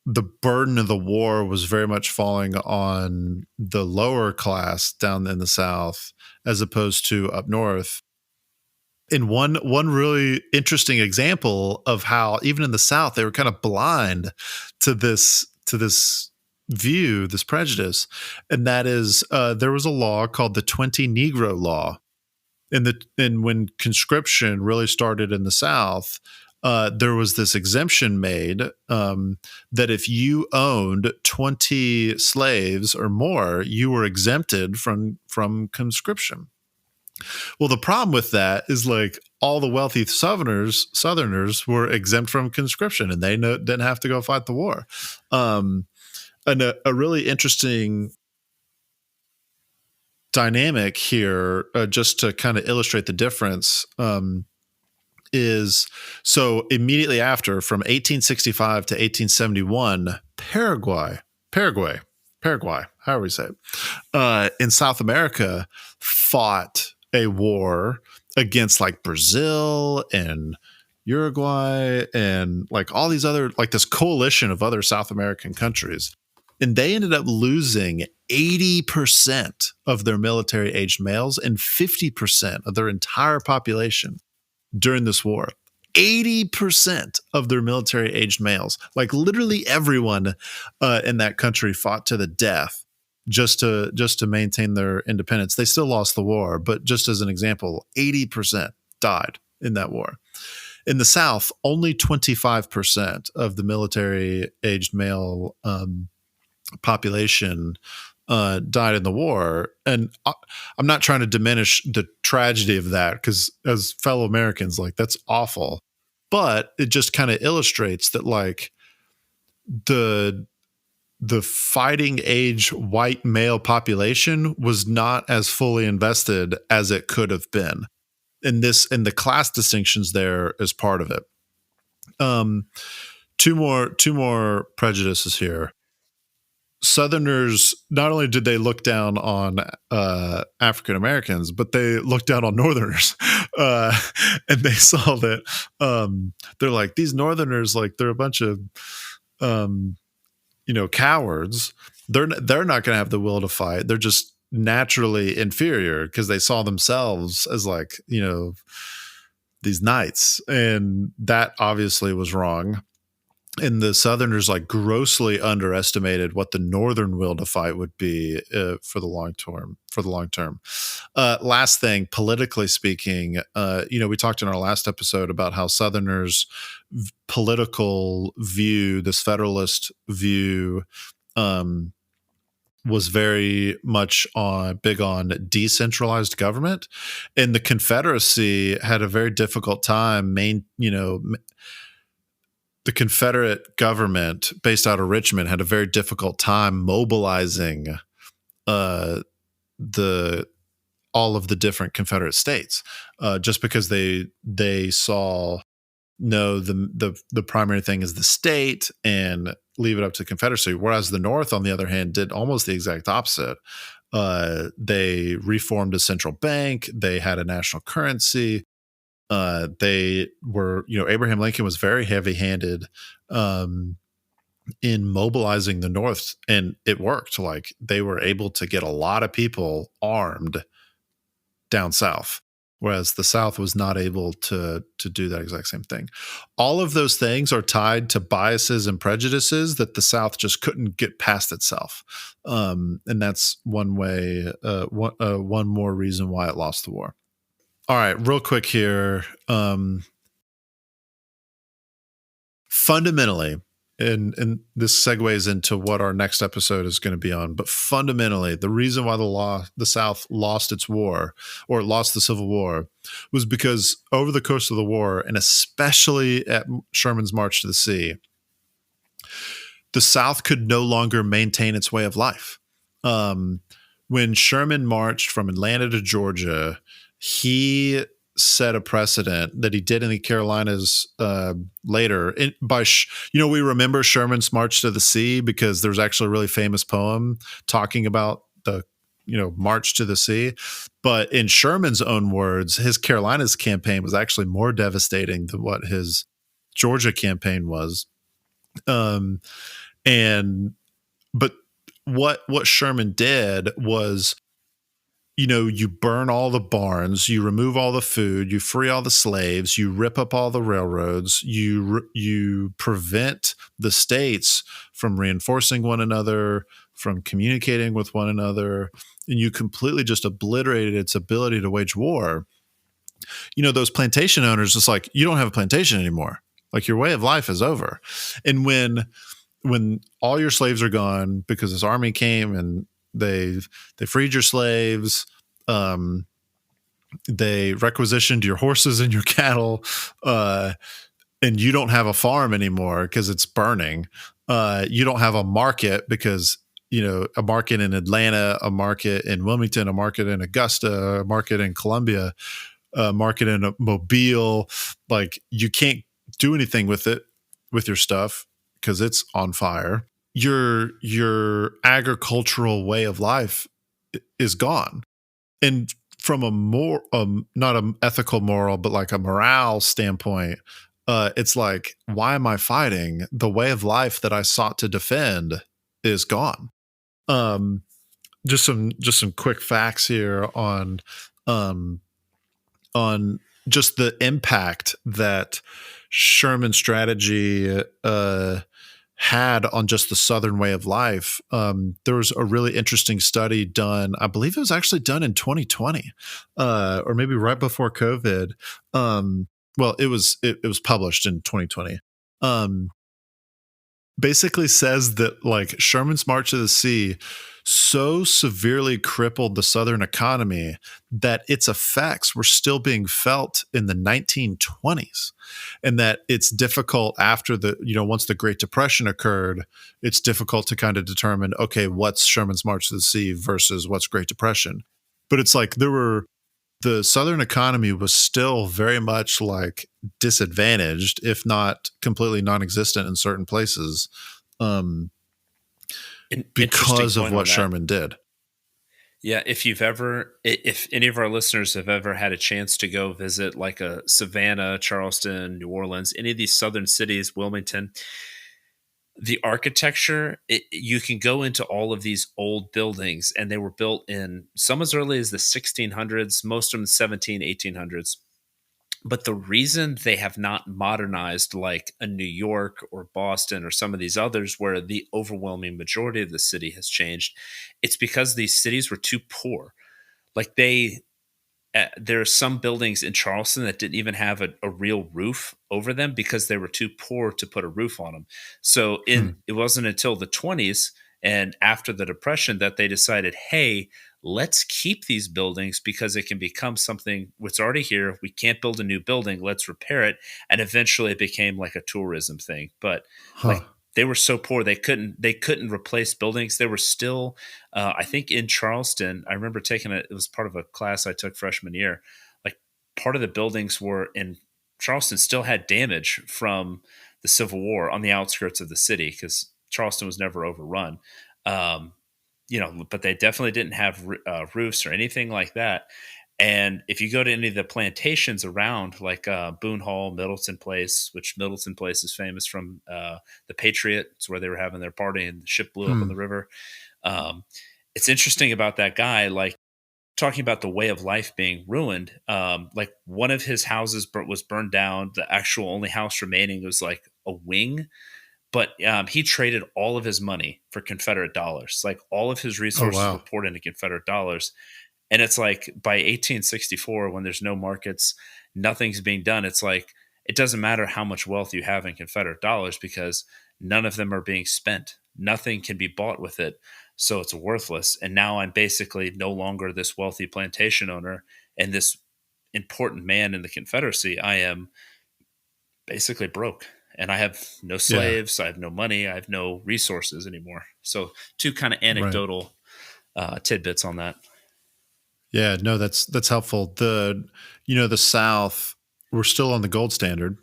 the burden of the war was very much falling on the lower class down in the South as opposed to up north. In one really interesting example of how even in the South they were kind of blind to this view, this prejudice, and that is there was a law called the 20 Negro Law. And when conscription really started in the South, there was this exemption made that if you owned 20 slaves or more, you were exempted from conscription. Well, the problem with that is like all the wealthy Southerners were exempt from conscription, and they didn't have to go fight the war. And a really interesting dynamic here, just to kind of illustrate the difference, is so immediately after, from 1865 to 1871, Paraguay, however we say it, in South America, fought a war against like Brazil and Uruguay and like all these other, like this coalition of other South American countries. And they ended up losing 80% of their military aged males and 50% of their entire population during this war. 80% of their military aged males, like literally everyone in that country fought to the death just to maintain their independence. They still lost the war, but just as an example, 80% died in that war. In the South, only 25% of the military aged male population died in the war. And I'm not trying to diminish the tragedy of that, because as fellow Americans, like that's awful. But it just kind of illustrates that like the fighting age white male population was not as fully invested as it could have been. And the class distinctions there is part of it. Two more prejudices here. Southerners, not only did they look down on African Americans, but they looked down on Northerners, and they saw that they're like, these Northerners, like they're a bunch of cowards. They're not going to have the will to fight. They're just naturally inferior because they saw themselves as like these knights, and that obviously was wrong. And the Southerners like grossly underestimated what the Northern will to fight would be for the long term. Last thing, politically speaking, we talked in our last episode about how Southerners' political view, this Federalist view, was very much big on decentralized government, and the Confederacy had a very difficult time. The Confederate government based out of Richmond had a very difficult time mobilizing all of the different Confederate states, just because they saw the primary thing is the state and leave it up to the Confederacy. Whereas the North, on the other hand, did almost the exact opposite. They reformed a central bank. They had a national currency. They were, Abraham Lincoln was very heavy-handed in mobilizing the North, and it worked. Like they were able to get a lot of people armed down south, whereas the South was not able to do that exact same thing. All of those things are tied to biases and prejudices that the South just couldn't get past itself, and that's one more reason why it lost the war. All right, real quick here. Fundamentally, and this segues into what our next episode is going to be on. But fundamentally, the reason why the South lost its war or lost the Civil War was because over the course of the war, and especially at Sherman's March to the Sea, the South could no longer maintain its way of life. When Sherman marched from Atlanta to Georgia, he set a precedent that he did in the Carolinas later. We remember Sherman's March to the Sea because there's actually a really famous poem talking about the march to the sea. But in Sherman's own words, his Carolinas campaign was actually more devastating than what his Georgia campaign was. But what Sherman did was, you burn all the barns, you remove all the food, you free all the slaves, you rip up all the railroads, you prevent the states from reinforcing one another, from communicating with one another, and you completely just obliterated its ability to wage war. Those plantation owners, it's like, you don't have a plantation anymore. Like, your way of life is over. And when all your slaves are gone because this army came and they freed your slaves, they requisitioned your horses and your cattle, and you don't have a farm anymore because it's burning. You don't have a market because a market in Atlanta, a market in Wilmington, a market in Augusta, a market in Columbia, a market in Mobile. Like, you can't do anything with your stuff because it's on fire. Your agricultural way of life is gone. And from a more not an ethical moral, but like a morale standpoint, it's like, why am I fighting? The way of life that I sought to defend is gone. Just some quick facts here on just the impact that Sherman's strategy had on just the Southern way of life. There was a really interesting study done. I believe it was actually done in 2020, or maybe right before COVID. Well, it was published in 2020. Basically says that, like, Sherman's March to the Sea so severely crippled the Southern economy that its effects were still being felt in the 1920s, and that it's difficult after once the Great Depression occurred, it's difficult to kind of determine, okay, what's Sherman's March to the Sea versus what's Great Depression. But it's like the Southern economy was still very much like disadvantaged, if not completely non-existent in certain places, because of what Sherman did. Yeah, if any of our listeners have ever had a chance to go visit like a Savannah, Charleston, New Orleans, any of these southern cities, Wilmington, the architecture, you can go into all of these old buildings, and they were built in some as early as the 1600s, most of them 17, 1800s. But the reason they have not modernized like a New York or Boston or some of these others where the overwhelming majority of the city has changed, it's because these cities were too poor. Like there are some buildings in Charleston that didn't even have a real roof over them because they were too poor to put a roof on them. So it wasn't until the 20s and after the Depression that they decided, hey, let's keep these buildings because it can become something what's already here. We can't build a new building. Let's repair it. And eventually it became like a tourism thing. But like they were so poor, they couldn't replace buildings. They were still, I think in Charleston, I remember it was part of a class I took freshman year. Like part of the buildings were in Charleston still had damage from the Civil War on the outskirts of the city because Charleston was never overrun. But they definitely didn't have roofs or anything like that. And if you go to any of the plantations around, like Boone Hall, Middleton Place, which Middleton Place is famous from the Patriot, it's where they were having their party and the ship blew up on the river. It's interesting about that guy, like talking about the way of life being ruined. Like one of his houses was burned down. The actual only house remaining was like a wing. But he traded all of his money for Confederate dollars. Like all of his resources were poured into Confederate dollars. And it's like by 1864, when there's no markets, nothing's being done. It's like it doesn't matter how much wealth you have in Confederate dollars because none of them are being spent. Nothing can be bought with it. So it's worthless. And now I'm basically no longer this wealthy plantation owner and this important man in the Confederacy. I am basically broke and I have no Yeah. slaves. I have no money. I have no resources anymore. So, two kind of Right. anecdotal tidbits on that. Yeah. No, that's helpful. The South, we're still on the gold standard,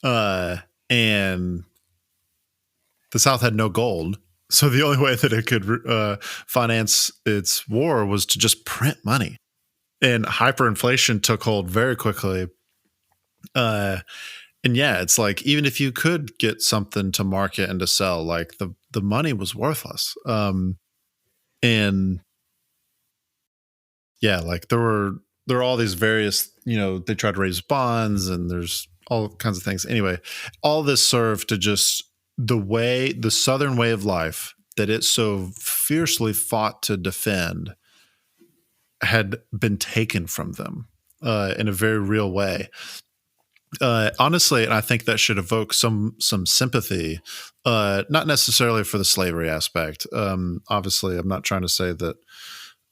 and the South had no gold. So the only way that it could finance its war was to just print money. And hyperinflation took hold very quickly. Uh, and yeah, it's like even if you could get something to market and to sell, like the money was worthless. And yeah, like there were all these various, they tried to raise bonds and there's all kinds of things. Anyway, all this served to just the Southern way of life that it so fiercely fought to defend had been taken from them in a very real way. Honestly, and I think that should evoke some sympathy, not necessarily for the slavery aspect. Obviously, I'm not trying to say that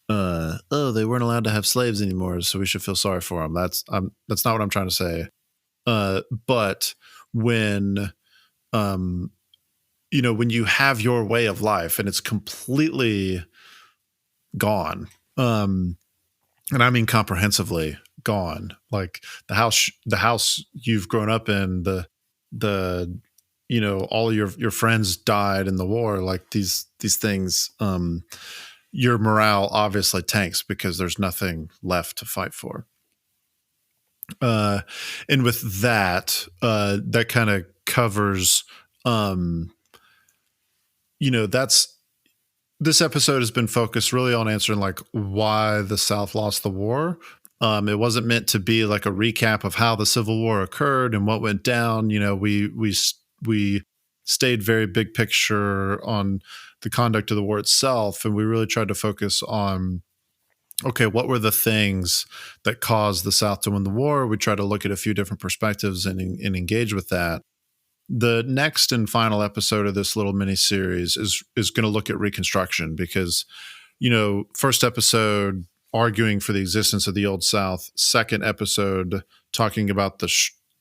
oh, they weren't allowed to have slaves anymore, so we should feel sorry for them. That's not what I'm trying to say. But when um, when you have your way of life and it's completely gone, and I mean comprehensively gone, like the house you've grown up in, the all your friends died in the war, like these things, your morale obviously tanks because there's nothing left to fight for. Uh, and with that, that kind of covers, um, that's this episode has been focused really on answering like why the South lost the war. It wasn't meant to be like a recap of how the Civil War occurred and what went down. We stayed very big picture on the conduct of the war itself, and we really tried to focus on okay, what were the things that caused the South to win the war? We tried to look at a few different perspectives and engage with that. The next and final episode of this little mini series is going to look at Reconstruction because first episode arguing for the existence of the Old South, second episode talking about the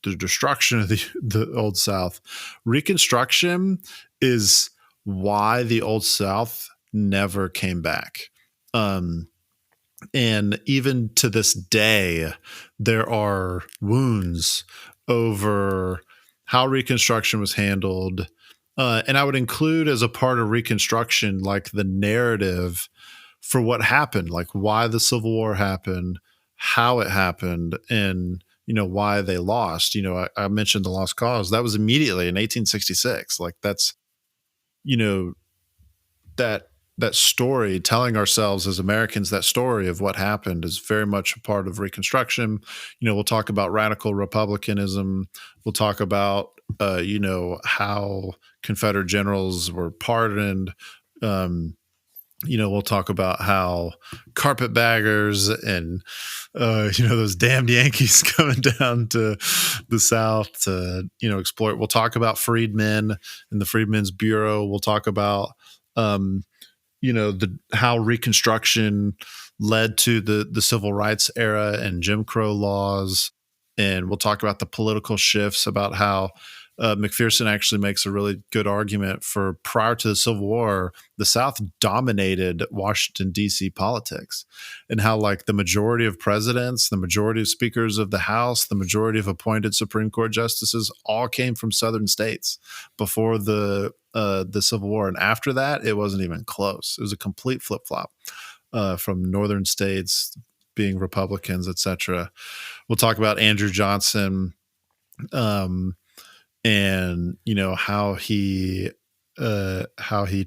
destruction of the Old South. Reconstruction is why the Old South never came back. And even to this day, there are wounds over how Reconstruction was handled. And I would include as a part of Reconstruction, like the narrative for what happened, like why the Civil War happened, how it happened, and why they lost. I mentioned the Lost Cause. That was immediately in 1866. Like that's you know that that story, telling ourselves as Americans that story of what happened is very much a part of Reconstruction. We'll talk about radical republicanism. We'll talk about how Confederate generals were pardoned. We'll talk about how carpetbaggers and those damned Yankees coming down to the South to exploit. We'll talk about freedmen and the Freedmen's Bureau. We'll talk about how Reconstruction led to the civil rights era and Jim Crow laws, and we'll talk about the political shifts, about how McPherson actually makes a really good argument for prior to the Civil War, the South dominated Washington, D.C. politics, and how like the majority of presidents, the majority of speakers of the House, the majority of appointed Supreme Court justices all came from Southern states before the Civil War. And after that, it wasn't even close. It was a complete flip-flop from Northern states being Republicans, etc. We'll talk about Andrew Johnson, and how he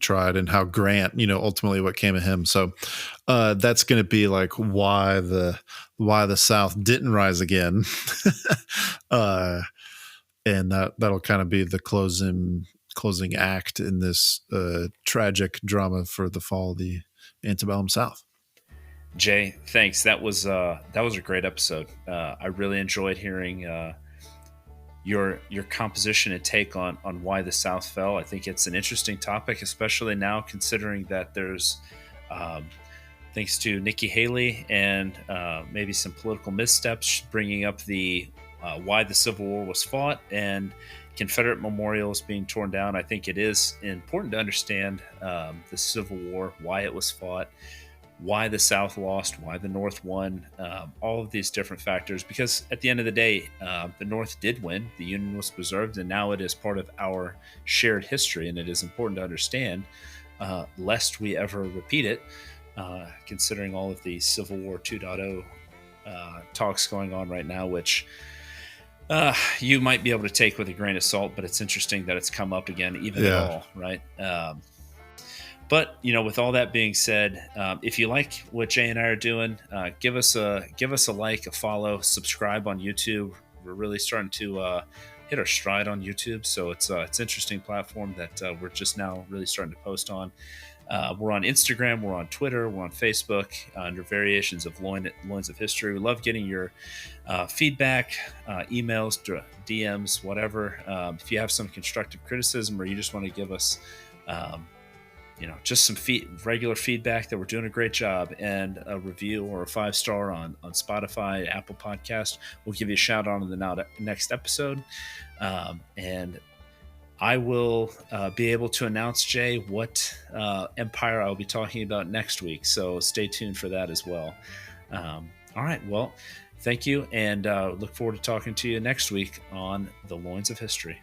tried and how Grant, ultimately what came of him. So that's going to be like why the South didn't rise again. And that'll kind of be the closing act in this tragic drama for the fall of the Antebellum South. Jay, thanks. That was a great episode. I really enjoyed hearing your composition and take on why the South fell. I think it's an interesting topic, especially now considering that there's thanks to Nikki Haley and maybe some political missteps, bringing up the why the Civil War was fought and Confederate memorials being torn down. I think it is important to understand the Civil War, why it was fought, why the South lost, why the North won, all of these different factors. Because at the end of the day, the North did win, the Union was preserved, and now it is part of our shared history. And it is important to understand, lest we ever repeat it. Considering all of the Civil War 2.0 talks going on right now, which you might be able to take with a grain of salt, but it's interesting that it's come up again, even at all, right? But with all that being said, if you like what Jay and I are doing, give us a like, a follow, subscribe on YouTube. We're really starting to hit our stride on YouTube, so it's an interesting platform that we're just now really starting to post on. We're on Instagram, we're on Twitter, we're on Facebook under variations of Loins of History. We love getting your feedback, emails, DMs, whatever. If you have some constructive criticism or you just want to give us, just some regular feedback that we're doing a great job, and a review or a 5-star on Spotify, Apple Podcast, we'll give you a shout out on the next episode. And I will be able to announce, Jay, what empire I'll be talking about next week. So stay tuned for that as well. All right. Well, thank you. And look forward to talking to you next week on the Loins of History.